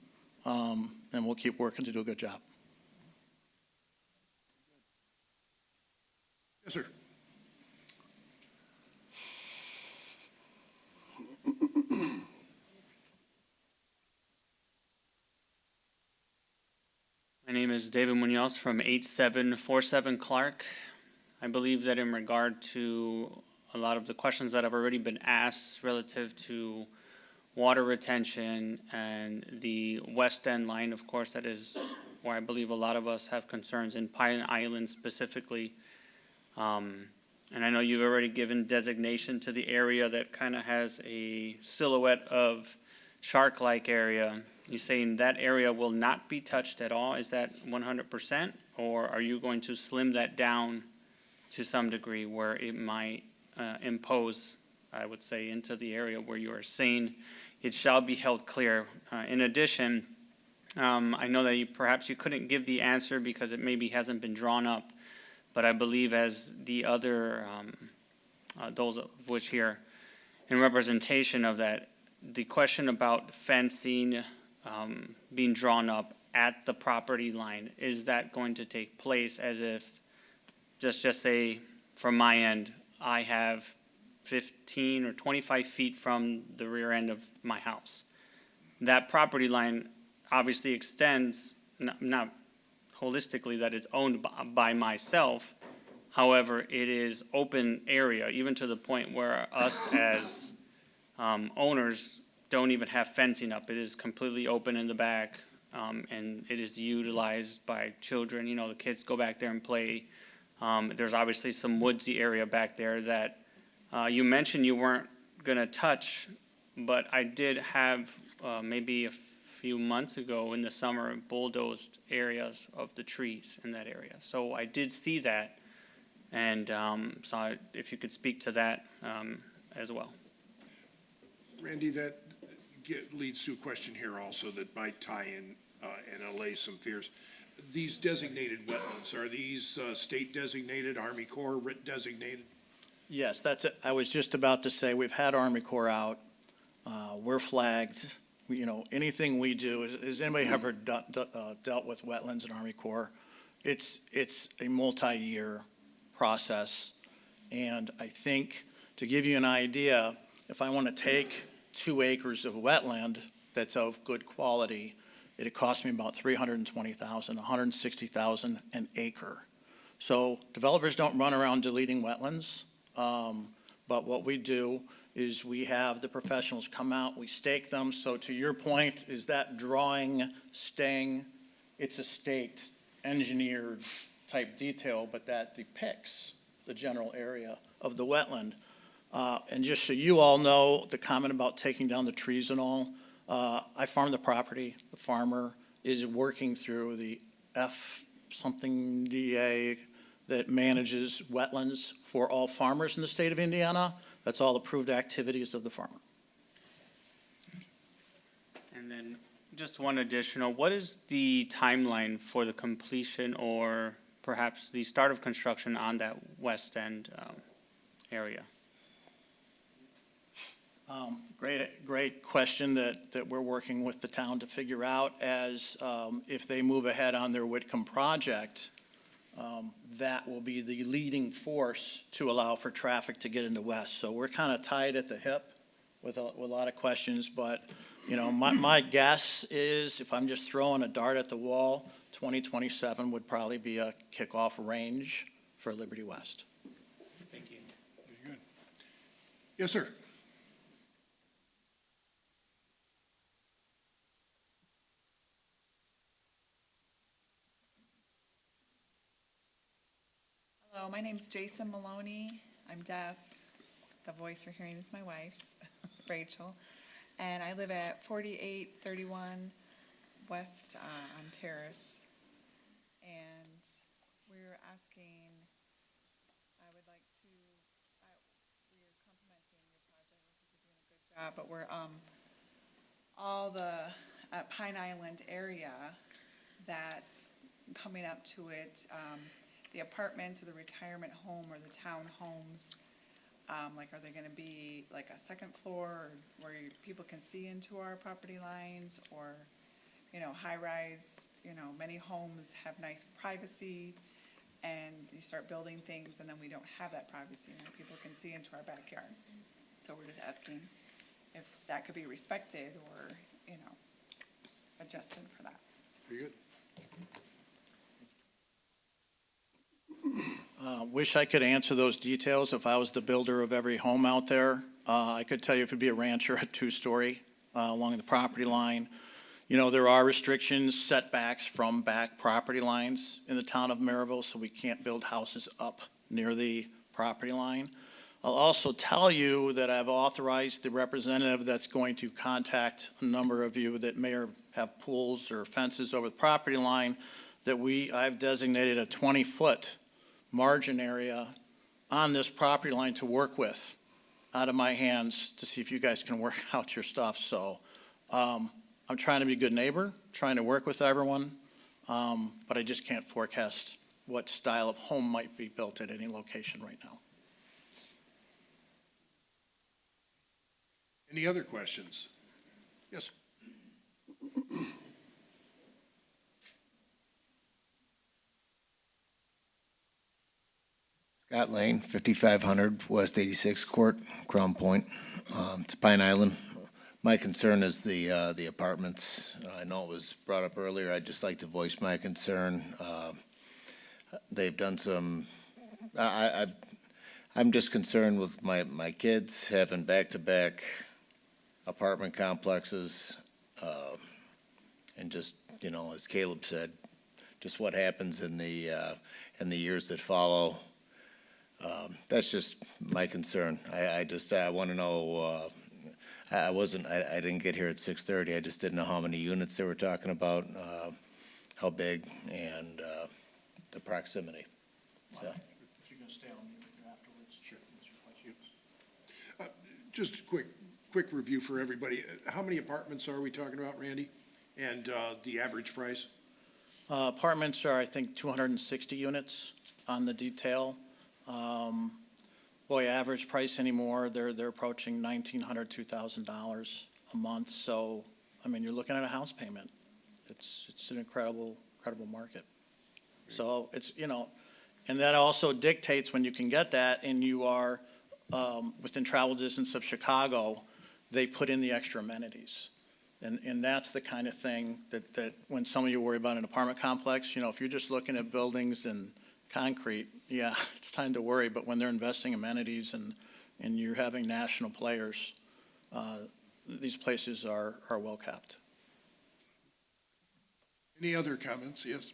And we'll keep working to do a good job. Yes, sir. My name is David Munoz from 8747 Clark. I believe that in regard to a lot of the questions that have already been asked relative to water retention and the west end line, of course, that is where I believe a lot of us have concerns in Pine Island specifically. And I know you've already given designation to the area that kind of has a silhouette of shark-like area. You're saying that area will not be touched at all? Is that 100%? Or are you going to slim that down to some degree where it might impose, I would say, into the area where you are saying it shall be held clear? In addition, I know that perhaps you couldn't give the answer because it maybe hasn't been drawn up, but I believe as the other, those of which here, in representation of that, the question about fencing being drawn up at the property line, is that going to take place as if, just say, from my end, I have 15 or 25 feet from the rear end of my house. That property line obviously extends, not holistically that it's owned by myself. However, it is open area, even to the point where us as owners don't even have fencing up. It is completely open in the back, and it is utilized by children. You know, the kids go back there and play. There's obviously some woodsy area back there that you mentioned you weren't gonna touch, but I did have maybe a few months ago in the summer bulldozed areas of the trees in that area. So I did see that, and so if you could speak to that as well. Randy, that leads to a question here also that might tie in and allay some fears. These designated wetlands, are these state designated, Army Corps designated? Yes, that's it. I was just about to say, we've had Army Corps out. We're flagged. You know, anything we do, has anybody ever dealt with wetlands in Army Corps? It's a multi-year process. And I think, to give you an idea, if I want to take 2 acres of wetland that's of good quality, it'd cost me about $320,000, $160,000 an acre. So developers don't run around deleting wetlands, but what we do is we have the professionals come out, we stake them. So to your point, is that drawing staying? It's a staked, engineered type detail, but that depicts the general area of the wetland. And just so you all know, the comment about taking down the trees and all, I farm the property. The farmer is working through the something DA that manages wetlands for all farmers in the state of Indiana. That's all approved activities of the farmer. And then just one additional, what is the timeline for the completion or perhaps the start of construction on that west end area? Great question that we're working with the town to figure out as if they move ahead on their Whitcomb project, that will be the leading force to allow for traffic to get into west. So we're kind of tied at the hip with a lot of questions, but you know, my guess is if I'm just throwing a dart at the wall, 2027 would probably be a kickoff range for Liberty West. Thank you. Very good. Yes, sir. Hello, my name's Jason Maloney. I'm deaf. The voice you're hearing is my wife's, Rachel. And I live at 4831 West on Terrace. And we're asking, I would like to, we're complimenting your project. I think you're doing a good job, but we're, all the Pine Island area that coming up to it, the apartments or the retirement home or the townhomes, like, are they gonna be like a second floor where people can see into our property lines, or, you know, high-rise, you know, many homes have nice privacy, and you start building things and then we don't have that privacy, and people can see into our backyard. So we're just asking if that could be respected or, you know, adjusted for that. Very good. Wish I could answer those details if I was the builder of every home out there. I could tell you if it'd be a ranch or a two-story along the property line. You know, there are restrictions, setbacks from back property lines in the town of Maryville, so we can't build houses up near the property line. I'll also tell you that I've authorized the representative that's going to contact a number of you that may have pools or fences over the property line, that I've designated a 20-foot margin area on this property line to work with out of my hands to see if you guys can work out your stuff. So I'm trying to be a good neighbor, trying to work with everyone, but I just can't forecast what style of home might be built at any location right now. Any other questions? Yes. Scott Lane, 5500 West 86th Court, Crown Point, to Pine Island. My concern is the apartments. I know it was brought up earlier. I'd just like to voice my concern. They've done some, I'm just concerned with my kids having back-to-back apartment complexes, and just, you know, as Caleb said, just what happens in the years that follow. That's just my concern. I want to know, I didn't get here at 6:30. I just didn't know how many units they were talking about, how big, and the proximity. So. If you're going to stay on mute afterwards. Sure. Just a quick review for everybody. How many apartments are we talking about, Randy? And the average price? Apartments are, I think, 260 units on the detail. Boy, average price anymore, they're approaching $1,900, $2,000 a month. So, I mean, you're looking at a house payment. It's an incredible market. So it's, you know, and that also dictates when you can get that and you are within travel distance of Chicago, they put in the extra amenities. And that's the kind of thing that when some of you worry about an apartment complex, you know, if you're just looking at buildings and concrete, yeah, it's time to worry. But when they're investing amenities and you're having national players, these places are well kept. Any other comments? Yes.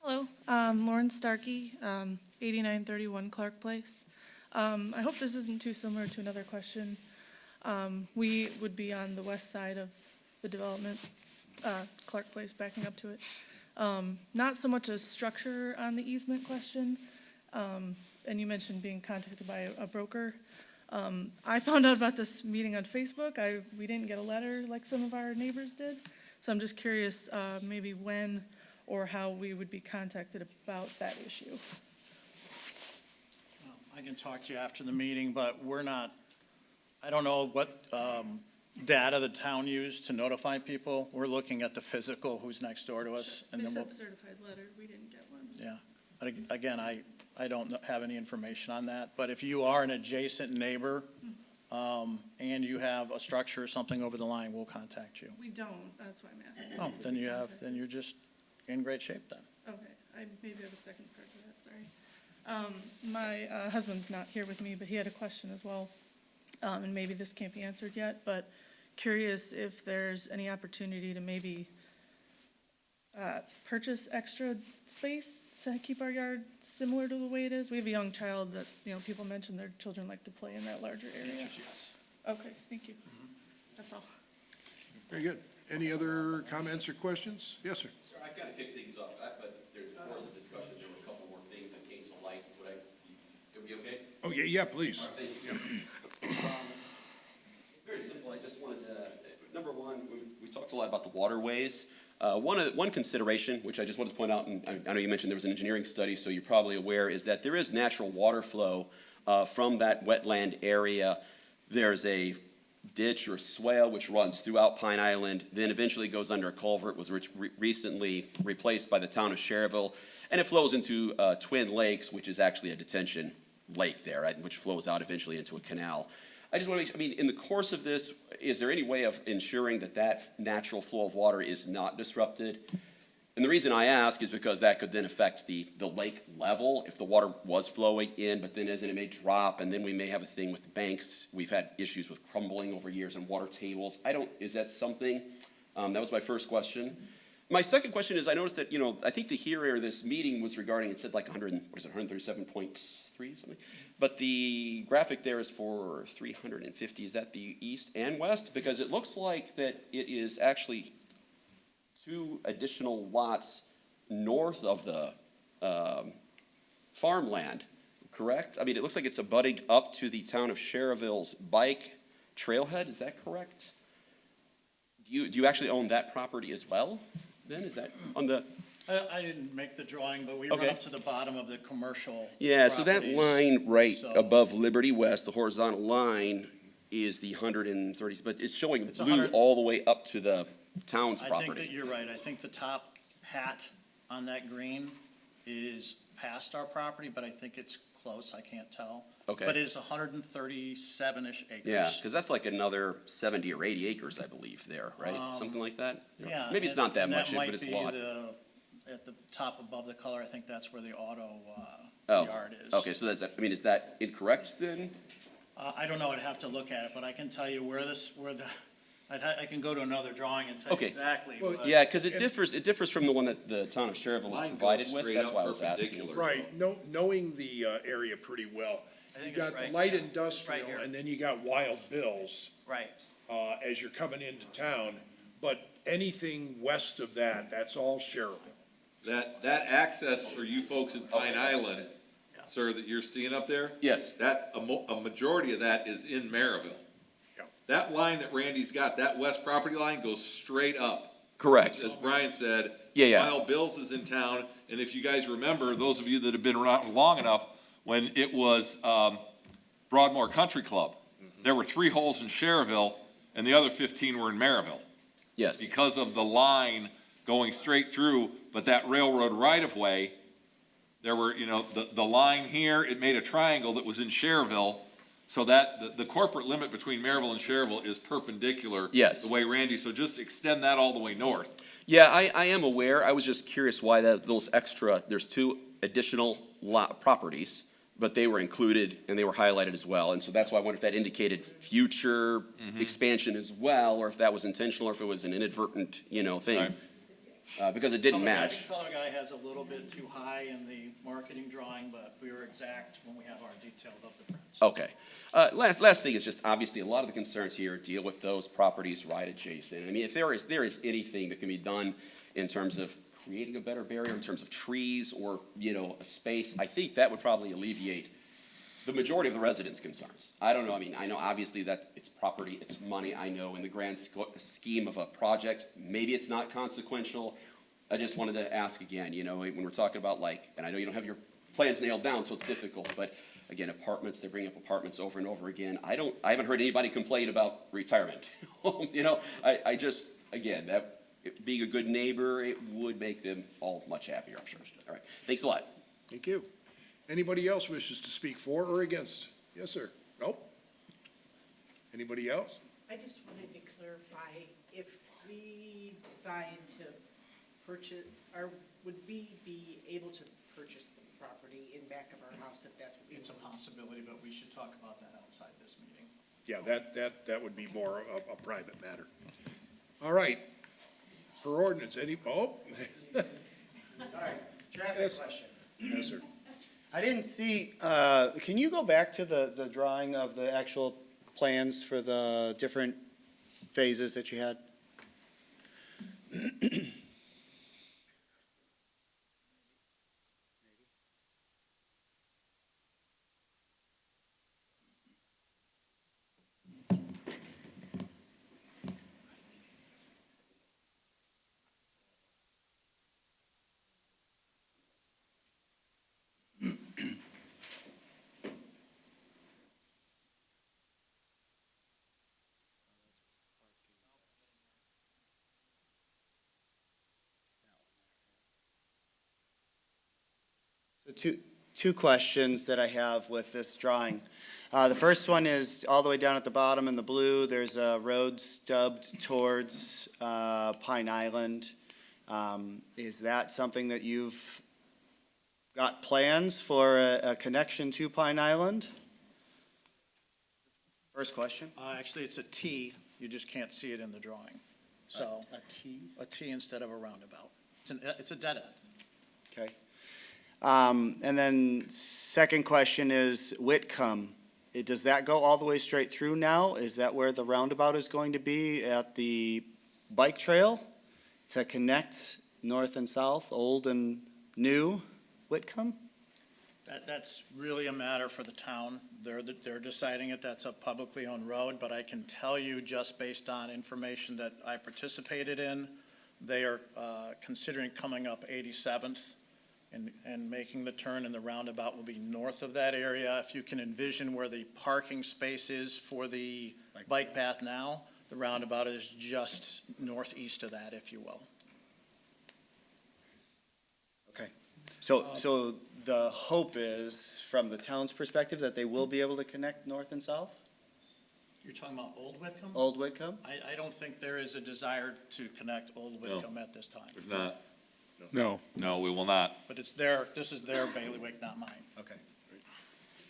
Hello, Lauren Starkey, 8931 Clark Place. I hope this isn't too similar to another question. We would be on the west side of the development, Clark Place, backing up to it. Not so much a structure on the easement question, and you mentioned being contacted by a broker. I found out about this meeting on Facebook. We didn't get a letter like some of our neighbors did, so I'm just curious maybe when or how we would be contacted about that issue. I can talk to you after the meeting, but we're not, I don't know what data the town used to notify people. We're looking at the physical, who's next door to us. And They then said we'll, certified letter, we didn't get one. yeah. But again, I don't have any information on that. But if you are an adjacent neighbor and you have a structure or something over the line, we'll contact you. We don't, that's why I'm asking. Oh, then you're just in great shape then. Okay, I maybe have a second part to that, sorry. My husband's not here with me, but he had a question as well. And maybe this can't be answered yet, but curious if there's any opportunity to maybe purchase extra space to keep our yard similar to the way it is. We have a young child that, you know, people mentioned their children like to play in that larger area. Yes. Okay, thank you. That's all. Very good. Any other comments or questions? Yes, sir. Sir, I kind of kicked things off, but there's, of course, a discussion. There were a couple more things that came to light. Would it be okay? Oh, yeah, please. All right, thank you. Very simple. I just wanted to, number one, we talked a lot about the waterways. One consideration, which I just wanted to point out, and I know you mentioned there was an engineering study, so you're probably aware, is that there is natural water flow from that wetland area. There's a ditch or swale which runs throughout Pine Island, then eventually goes under a culvert, was recently replaced by the town of Cherville, and it flows into Twin Lakes, which is actually a detention lake there, right, which flows out eventually into a canal. I just want to make, in the course of this, is there any way of ensuring that that natural flow of water is not disrupted? And the reason I ask is because that could then affect the lake level if the water was flowing in, but then as it may drop, and then we may have a thing with the banks. We've had issues with crumbling over years and water tables. Is that something? That was my first question. My second question is, I noticed that, I think the hearing or this meeting was regarding, it said like 137.3 something? But the graphic there is for 350. Is that the east and west? Because it looks like that it is actually 2 additional lots north of the farmland, correct? It looks like it's abutting up to the town of Cherville's bike trailhead. Is that correct? Do you actually own that property as well? Then is that on the? I didn't make the drawing, but we run up to the bottom of the commercial. Yeah, so that properties. line right So- above Liberty West, the horizontal line, is the 130, but it's showing It's blue 100 all the way up to the town's I think that property. you're right. I think the top hat on that green is past our property, but I think it's close. I can't tell. Okay. But it is 137-ish acres. Yeah, because that's like another 70 or 80 acres, I believe, there, right? Something like that? Yeah. Maybe it's and- not that and much, but it's a lot. might be at the top above the color, I think that's where the auto Oh, yard is. okay, so that's, is that incorrect then? I don't know. I'd have to look at it, but I can tell you I can go to another drawing and tell you Okay. exactly. but- Yeah, because it differs from the one that the town of Cherville was Mine goes provided with, straight that's up why I was asking. perpendicular. Right, knowing the area pretty well. I You think got it's the right light here. industrial, Right here. and then you got Wild Bill's, Right. as you're coming into town. But anything west of that, that's all shareable. That access for you folks in Pine Island, sir, that you're seeing up there? Yes. A majority of that is in Maryville. Yeah. That line that Randy's got, that west property line goes straight up. Correct. As Brian said. Yeah. Wild Bill's is in town, and if you guys remember, those of you that have been around long enough, when it was, Broadmoor Country Club, there were 3 holes in Cherville, and the other 15 were in Maryville. Yes. Because of the line going straight through, but that railroad right-of-way, there were, the line here, it made a triangle that was in Cherville, so that, the corporate limit between Maryville and Cherville is perpendicular. Yes. The way Randy, so just extend that all the way north. Yeah, I am aware. I was just curious why there's 2 additional properties, but they were included and they were highlighted as well. And so that's why I wondered if that indicated future expansion as well, or if that was intentional, or if it was an inadvertent, thing. Right. Because it didn't match. Color guy has a little bit too high in the marketing drawing, but we were exact when we have our detailed up the prints. Okay. Last thing is just, obviously, a lot of the concerns here deal with those properties right adjacent. If there is anything that can be done in terms of creating a better barrier, in terms of trees or, a space, I think that would probably alleviate the majority of the residents' concerns. I don't know, I know obviously that it's property, it's money, I know in the grand scheme of a project, maybe it's not consequential. I just wanted to ask again, when we're talking about and I know you don't have your plans nailed down, so it's difficult, but again, apartments, they bring up apartments over and over again. I haven't heard anybody complain about retirement. I just, again, that, being a good neighbor, it would make them all much happier, I'm sure. All right, thanks a lot. Thank you. Anybody else wishes to speak for or against? Yes, sir. Nope. Anybody else? I just wanted to clarify, if we decide to purchase, would we be able to purchase the property in back of our house if that's what we It's a want? possibility, but we should talk about that outside this meeting. Yeah, that would be more a private matter. All right. For ordinance, Sorry, traffic Yes. question. Yes, sir. I didn't see, can you go back to the drawing of the actual plans for the different phases that you had? So two questions that I have with this drawing. The first one is all the way down at the bottom in the blue, there's a road stubbed towards Pine Island. Is that something that you've got plans for a connection to Pine Island? First question. Actually, it's a T, you just can't see it in the drawing. So. A T? A T instead of a roundabout. It's a dead end. Okay. And then second question is Whitcomb. Does that go all the way straight through now? Is that where the roundabout is going to be at the bike trail to connect north and south, old and new Whitcomb? That's really a matter for the town. They're deciding it. That's a publicly owned road, but I can tell you just based on information that I participated in, they are considering coming up 87th and making the turn, and the roundabout will be north of that area. If you can envision where the parking space is for the bike path now, the roundabout is just northeast of that, if you will. Okay. So the hope is, from the town's perspective, that they will be able to connect north and south? You're talking about Old Whitcomb? Old Whitcomb? I don't think there is a desire to connect Old Whitcomb at this time. There's not. No. No, we will not. But this is their bailiwick, not mine. Okay.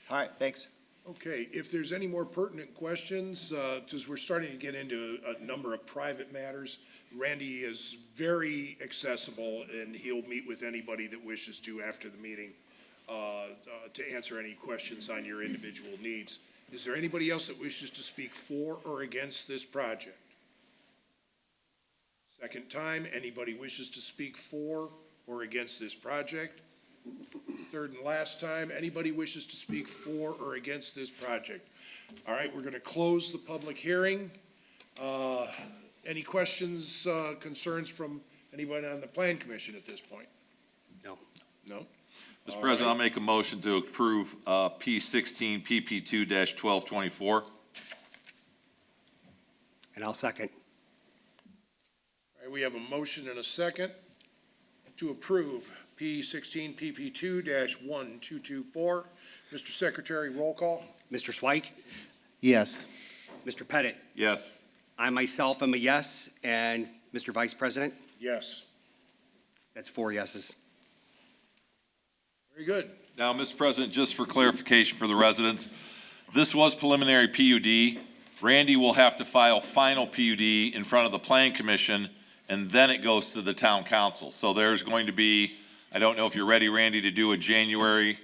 All right, thanks. Okay, if there's any more pertinent questions, because we're starting to get into a number of private matters, Randy is very accessible, and he'll meet with anybody that wishes to after the meeting to answer any questions on your individual needs. Is there anybody else that wishes to speak for or against this project? Second time, anybody wishes to speak for or against this project? Third and last time, anybody wishes to speak for or against this project? All right, we're going to close the public hearing. Any questions, concerns from anybody on the Plan Commission at this point? No. No? Mr. All President, I'll right. make a motion to approve P16 PP2-1224. And I'll second. All right, we have a motion and a second to approve P16 PP2-1224. Mr. Secretary, roll call. Mr. Swike? Yes. Mr. Pettit? Yes. I myself am a yes, and Mr. Vice President? Yes. That's 4 yeses. Very good. Now, Mr. President, just for clarification for the residents, this was preliminary PUD. Randy will have to file final PUD in front of the Plan Commission, and then it goes to the town council. So there's going to be, I don't know if you're ready, Randy, to do a January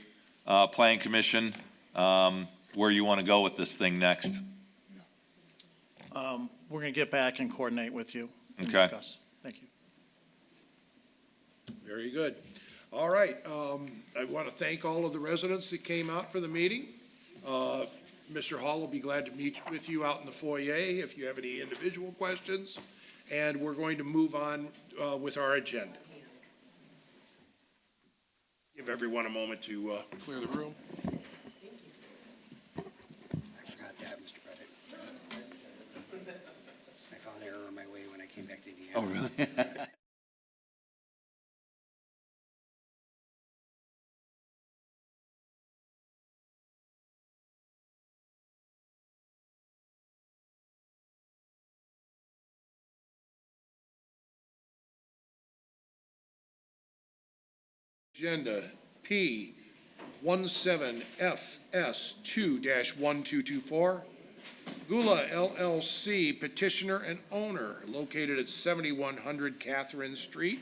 Plan Commission, where you want to go with this thing next. We're going to get back and coordinate with you and Okay. discuss. Thank you. Very good. All right, I want to thank all of the residents that came out for the meeting. Mr. Hall will be glad to meet with you out in the foyer if you have any individual questions. And we're going to move on with our agenda. Give everyone a moment to clear the room. I forgot that, Mr. Pettit. I found an error on my way when I came back to Indiana. Oh, really? Agenda P 17FS2-1224, Gula LLC petitioner and owner located at 7100 Catherine Street.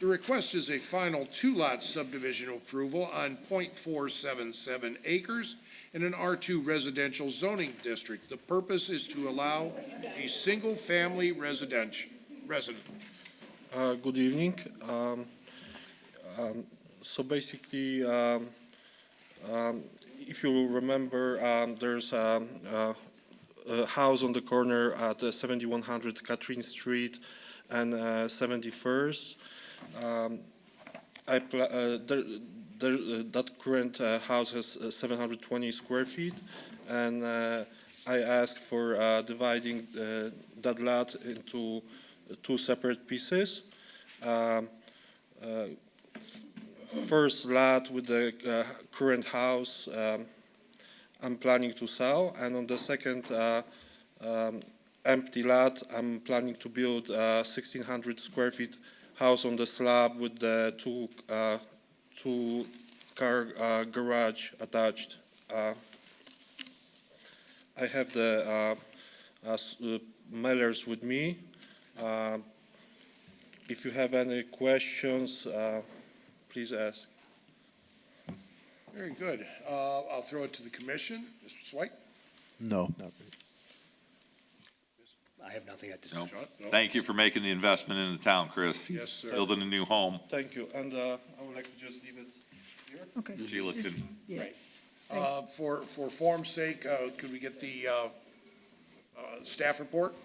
The request is a final two-lot subdivision approval on .477 acres in an R2 residential zoning district. The purpose is to allow a single-family resident. Good evening. So basically, if you remember, there's a house on the corner at 7100 Catherine Street and 71st. That current house has 720 square feet, and I asked for dividing that lot into two separate pieces. first lot with the current house I'm planning to sell, and on the second empty lot, I'm planning to build a 1,600 square feet house on the slab with the two-car garage attached. I have the mailers with me. If you have any questions, please ask. Very good. I'll throw it to the commission. Mr. Swipe? No. I have nothing at this John? time. No? Thank you for making the investment in the town, Chris. Yes, sir. Building a new home. Thank you, and I would like to just leave it here. Okay. Sheila can, Yeah. For form's sake, could we get the staff report?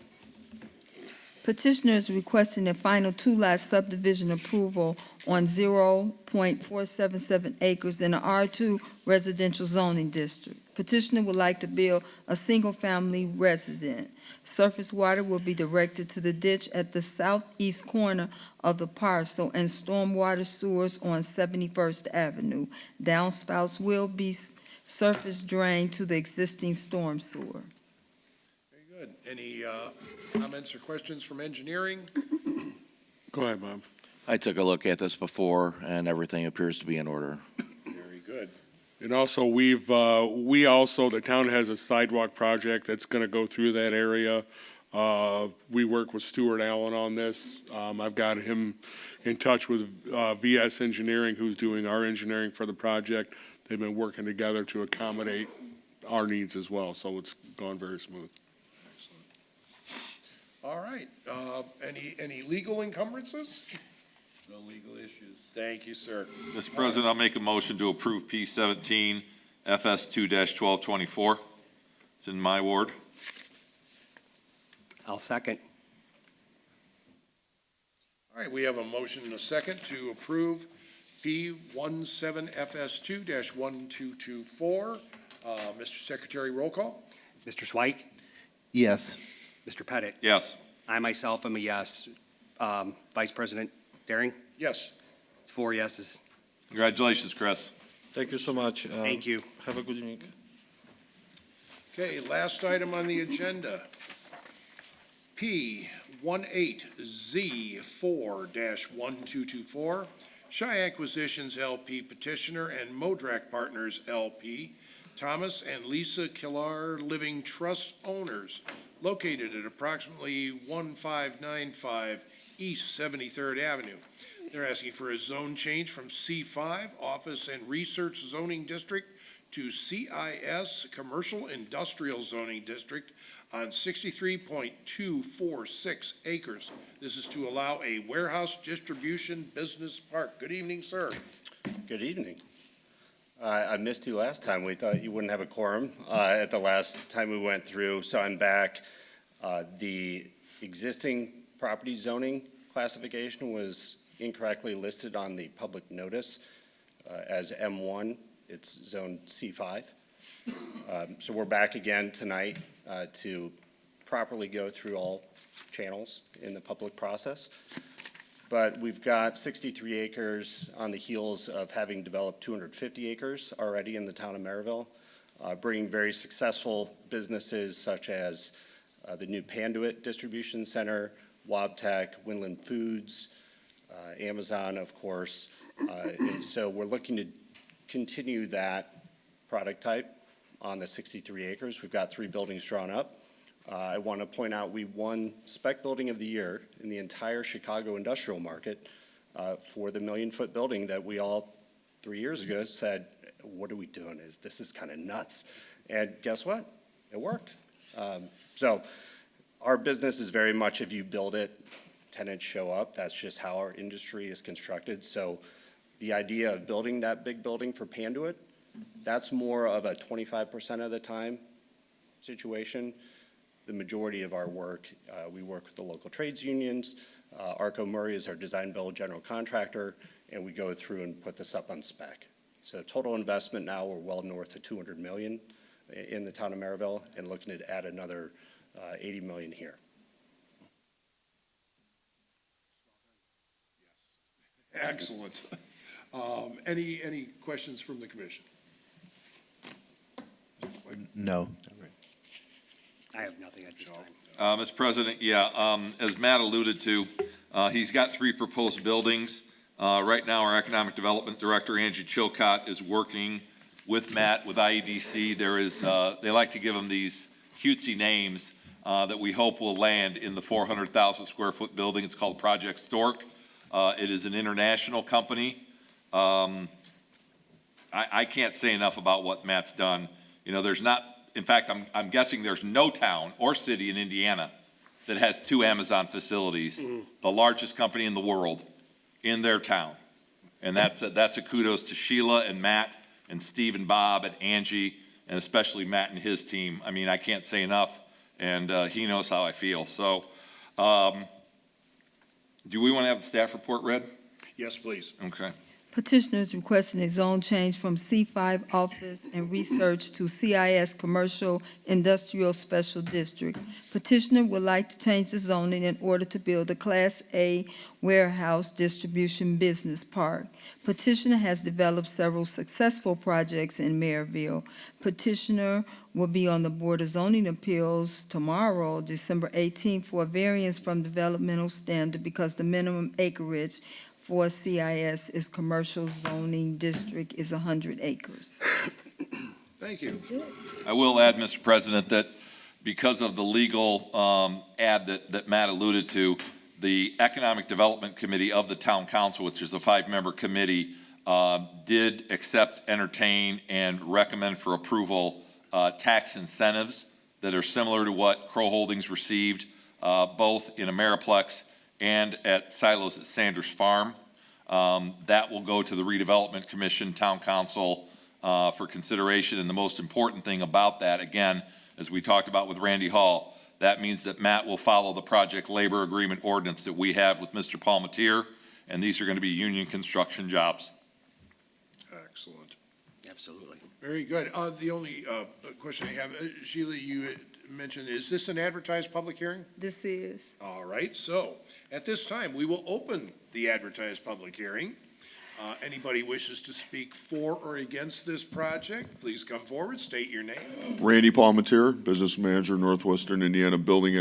Petitioner is requesting a final two-lot subdivision approval on 0.477 acres in the R2 residential zoning district. Petitioner would like to build a single-family resident. Surface water will be directed to the ditch at the southeast corner of the parcel and stormwater sewers on 71st Avenue. Downspouts will be surface drained to the existing storm sewer. Very good. Any comments or questions from engineering? Go ahead, Bob. I took a look at this before, and everything appears to be in order. Very good. And also, the town has a sidewalk project that's gonna go through that area. We work with Stuart Allen on this. I've got him in touch with, VS Engineering, who's doing our engineering for the project. They've been working together to accommodate our needs as well, so it's gone very smooth. All right. Any legal encumbrances? No legal issues. Thank you, sir. Mr. President, I'll make a motion to approve P17 FS 2-1224. It's in my ward. I'll second. All right, we have a motion and a second to approve P17FS2-1224. Mr. Secretary, roll call. Mr. Swike? Yes. Mr. Pettit? Yes. I myself am a yes. Vice President Daring? Yes. It's 4 yeses. Congratulations, Chris. Thank you so much. Thank you. Have a good evening. Okay, last item on the agenda. P18Z4-1224, Shy Acquisitions LP petitioner and Modrak Partners LP, Thomas and Lisa Killar Living Trust owners, located at approximately 1595 East 73rd Avenue. They're asking for a zone change from C5 Office and Research Zoning District to CIS Commercial Industrial Zoning District on 63.246 acres. This is to allow a warehouse distribution business park. Good evening, sir. Good evening. I missed you last time. We thought you wouldn't have a quorum at the last time we went through, so I'm back. The existing property zoning classification was incorrectly listed on the public notice as M1. It's zone C5. So we're back again tonight to properly go through all channels in the public process. But we've got 63 acres on the heels of having developed 250 acres already in the town of Maryville, bringing very successful businesses such as the new Panduit Distribution Center, Wabtec, Winland Foods, Amazon, of course. And so we're looking to continue that product type on the 63 acres. We've got 3 buildings drawn up. I want to point out we won Spec Building of the Year in the entire Chicago industrial market for the million-foot building that we all 3 years ago said, what are we doing? This is kind of nuts. And guess what? It worked. So our business is very much if you build it, tenants show up. That's just how our industry is constructed. So the idea of building that big building for Panduit, that's more of a 25% of the time situation. The majority of our work, we work with the local trades unions. Arco Murray is our design build general contractor, and we go through and put this up on spec. So total investment now, we're well north of 200 million in the town of Maryville and looking to add another 80 million here. Excellent. Any questions from the commission? No. I have nothing at this time. Mr. President, yeah, as Matt alluded to, he's got 3 proposed buildings. Right now, our Economic Development Director, Angie Chilcott, is working with Matt, with IEDC. There is, they like to give them these cutesy names that we hope will land in the 400,000 square foot building. It's called Project Stork. It is an international company. I can't say enough about what Matt's done. You know, there's not, in fact, I'm guessing there's no town or city in Indiana that has 2 Amazon facilities, the largest company in the world, in their town. And that's a kudos to Sheila and Matt and Steve and Bob and Angie, and especially Matt and his team. I mean, I can't say enough, and he knows how I feel. So, do we want to have the staff report read? Yes, please. Okay. Petitioners requesting a zone change from C5 Office and Research to CIS Commercial Industrial Special District. Petitioner would like to change the zoning in order to build a Class A warehouse distribution business park. Petitioner has developed several successful projects in Maryville. Petitioner will be on the Board of Zoning Appeals tomorrow, December 18th, for a variance from developmental standard because the minimum acreage for CIS is commercial zoning district is 100 acres. Thank you. I will add, Mr. President, that because of the legal ad that Matt alluded to, the Economic Development Committee of the Town Council, which is a 5-member committee, did accept, entertain, and recommend for approval tax incentives that are similar to what Crow Holdings received, both in Ameriplex and at silos at Sanders Farm. That will go to the Redevelopment Commission, Town Council, for consideration. And the most important thing about that, again, as we talked about with Randy Hall, that means that Matt will follow the project labor agreement ordinance that we have with Mr. Palmetier, and these are going to be union construction jobs. Excellent. Absolutely. Very good. The only question I have, Sheila, you mentioned, is this an advertised public hearing? This is. All right, so at this time, we will open the advertised public hearing. Anybody wishes to speak for or against this project, please come forward, state your name. Randy Palmetier, Business Manager, Northwestern Indiana Building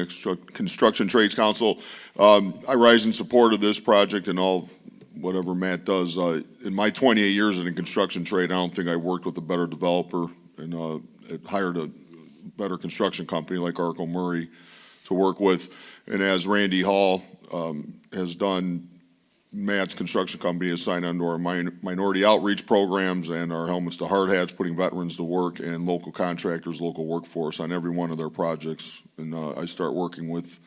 Construction Trades Council. I rise in support of this project and all of whatever Matt does. In my 28 years in the construction trade, I don't think I worked with a better developer and hired a better construction company like Arco Murray to work with. And as Randy Hall has done, Matt's construction company has signed on to our minority outreach programs and our helmets to hard hats, putting veterans to work and local contractors, local workforce on every one of their projects. And I start working with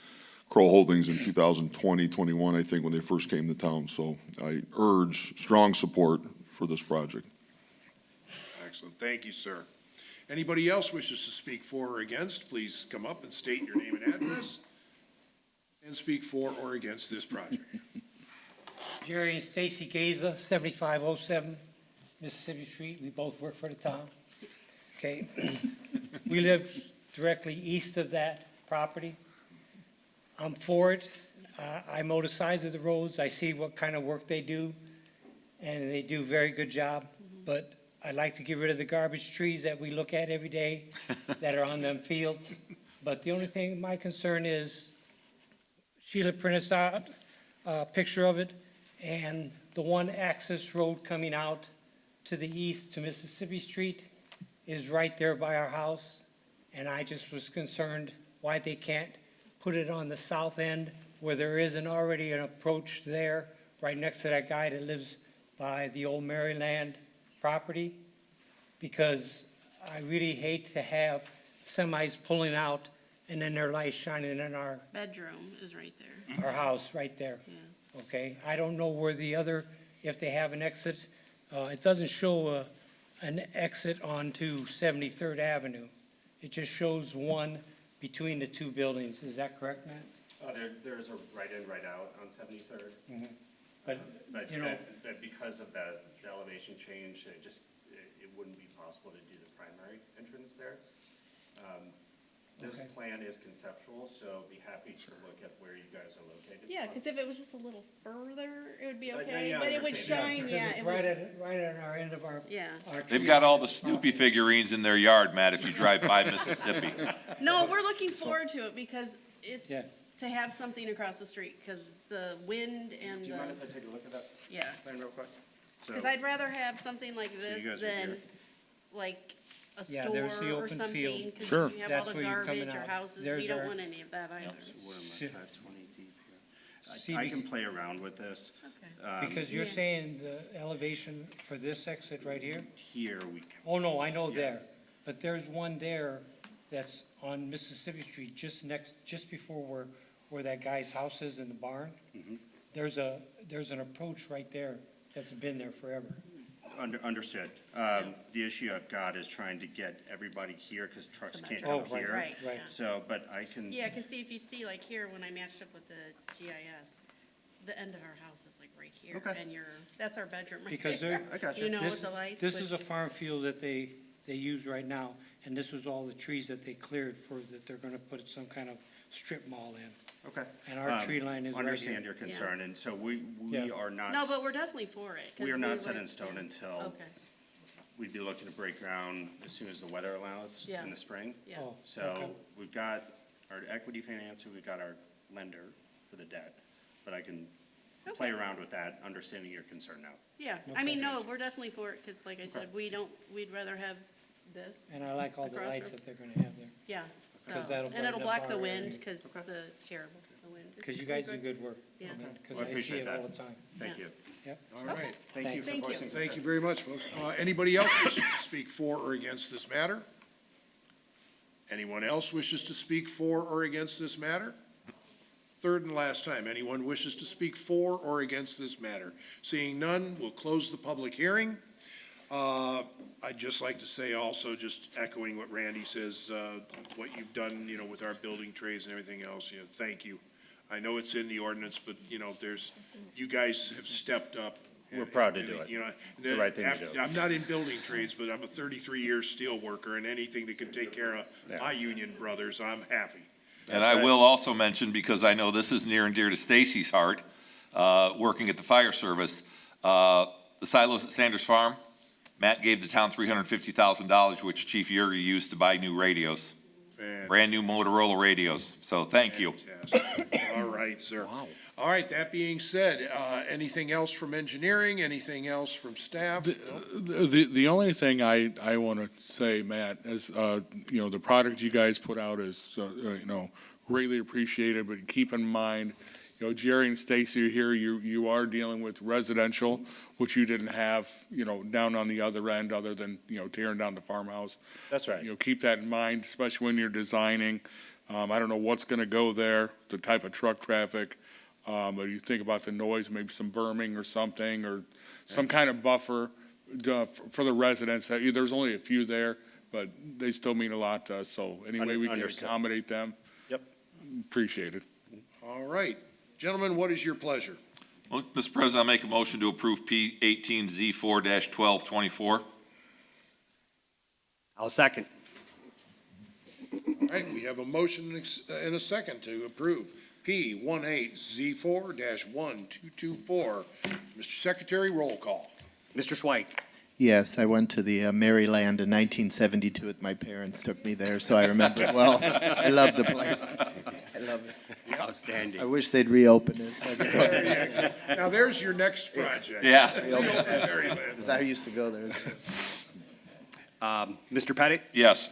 Kroll Holdings in 2020, 21, I think, when they first came to town. So I urge strong support for this project. Excellent, thank you, sir. Anybody else wishes to speak for or against, please come up and state your name and address and speak for or against this project. Jerry and Stacy Gaza, 7507 Mississippi Street. We both work for the town. Okay. We live directly east of that property. I'm for it. I mow the sides of the roads. I see what kind of work they do, and they do a very good job. But I'd like to get rid of the garbage trees that we look at every day that are on them fields. But the only thing, my concern is, Sheila printed out a picture of it, and the one access road coming out to the east to Mississippi Street is right there by our house. And I just was concerned why they can't put it on the south end where there isn't already an approach there, right next to that guy that lives by the old Maryland property. Because I really hate to have semis pulling out and then their lights shining in our Bedroom is right there. our house right there. Yeah. Okay, I don't know where the other, if they have an exit. It doesn't show an exit onto 73rd Avenue. It just shows one between the two buildings. Is that correct, Matt? There's a right in, right out on 73rd. Mm-hmm. But, you know, But because of the elevation change, it wouldn't be possible to do the primary entrance there. This Okay. plan is conceptual, so be happy to look at where you guys are located. Yeah, because if it was just a little further, it would be yeah, okay, I but it would understand. shine, Because yeah. it's it right would- right at our end of our. Yeah. our They've tree got all the line. Snoopy figurines in their yard, Matt, if you drive by Mississippi. No, we're looking forward to it because it's Yeah. to have something across the street, because the wind and Do you mind the, if I take a look at that yeah. plan real quick? So- Because I'd rather have something like you this guys are than here. like a Yeah, there's the store or open something. field. Because Sure. you have That's all the where you're coming garbage or out. houses. There's We don't our- want any of that either. What am I, See- 520 deep here? See, I can play around with this. Okay. Because you're Yeah. saying the elevation for this exit right here? Here, we can, Oh, no, I know there, but there's one there that's on Mississippi Street, just before where that guy's house is in the barn. Mm-hmm. There's an approach right there that's been there forever. understood. The issue I've got is trying to get everybody here, because trucks can't Symmetrical. come Oh, here. Right, Right. yeah. So, but I can. Yeah, because see, if you see like here, when I matched up with the GIS, the end of our house is like right here. Okay. And that's our bedroom right Because there. they're. I got you. You know, This- with the lights. This but- is a farm field that they use right now, and this was all the trees that they cleared that they're gonna put some kind of strip mall in. Okay. And our tree line is right Understand here. your concern, and so we Yeah. are not. No, but we're definitely for it. 'cause We are not set would- in stone yeah. until Okay, we'd be looking to break ground as soon as the weather allows Yeah. in the spring. yeah. Oh, So okay. we've got our equity financier, we've got our lender for the debt, but I can play Okay. around with that, understanding your concern now. Yeah, No I mean, problem. no, we're definitely for it, because like I said, we'd rather have this. And I like all the across lights from- that they're gonna have there. Yeah, so, 'Cause that'll and it'll brighten block up the our wind, area. because it's terrible, the wind. It's Because you really guys do good work. Yeah. Because Well, I I see appreciate it all that. the time. Thank Yeah. you. Yep. All right. Thank you for Thank you. voicing. Thank you very much, folks. Anybody else wishing to speak for or against this matter? Anyone else wishes to speak for or against this matter? Third and last time, anyone wishes to speak for or against this matter? Seeing none, we'll close the public hearing. I'd just like to say also, just echoing what Randy says, what you've done, with our building trades and everything else, thank you. I know it's in the ordinance, but, you guys have stepped up. We're proud to do it. It's the right thing to do. I'm not in building trades, but I'm a 33-year steel worker, and anything that can take care of my union brothers, I'm happy. And I will also mention, because I know this is near and dear to Stacy's heart, working at the fire service, the silos at Sanders Farm, Matt gave the town $350,000, which Chief Yerger used to buy new radios, brand-new Motorola radios. So thank you. Fantastic. All right, sir. All right, that being said, anything else from engineering, anything else from staff? The only thing I want to say, Matt, is, the product you guys put out is, greatly appreciated, but keep in mind, Jerry and Stacy are here, you are dealing with residential, which you didn't have, down on the other end, other than, tearing down the farmhouse. That's right. Keep that in mind, especially when you're designing. I don't know what's going to go there, the type of truck traffic. But you think about the noise, maybe some berming or something, or some kind of buffer for the residents. There's only a few there, but they still mean a lot to us. So any way we can Understood. accommodate them, Yep. appreciate it. All right. Gentlemen, what is your pleasure? Well, Mr. President, I'll make a motion to approve P18Z4-1224. I'll second. All right, we have a motion and a second to approve P18Z4-1224. Mr. Secretary, roll call. Mr. Schweik. Yes, I went to the Maryland in 1972 with my parents, took me there, so I remember it well. I love the place. I love it. Outstanding. I wish they'd reopen it. So I could go There there. you go. Now, there's your next project. Yeah. Reopen Reopen it. Maryland. 'Cause I used to go there. Mr. Pettit? Yes.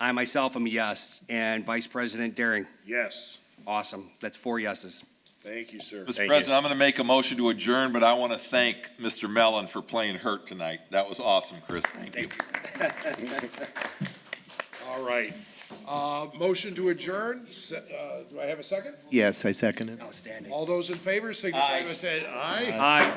I myself am a yes. And Vice President Daring? Yes. Awesome. That's 4 yeses. Thank you, sir. Mr. President, I'm going to make a motion to adjourn, but I want to thank Mr. Mellon for playing hurt tonight. That was awesome, Chris. Thank you. All right. Motion to adjourn. Do I have a second? Yes, I second it. Outstanding. All those in favor signify by saying aye. Aye.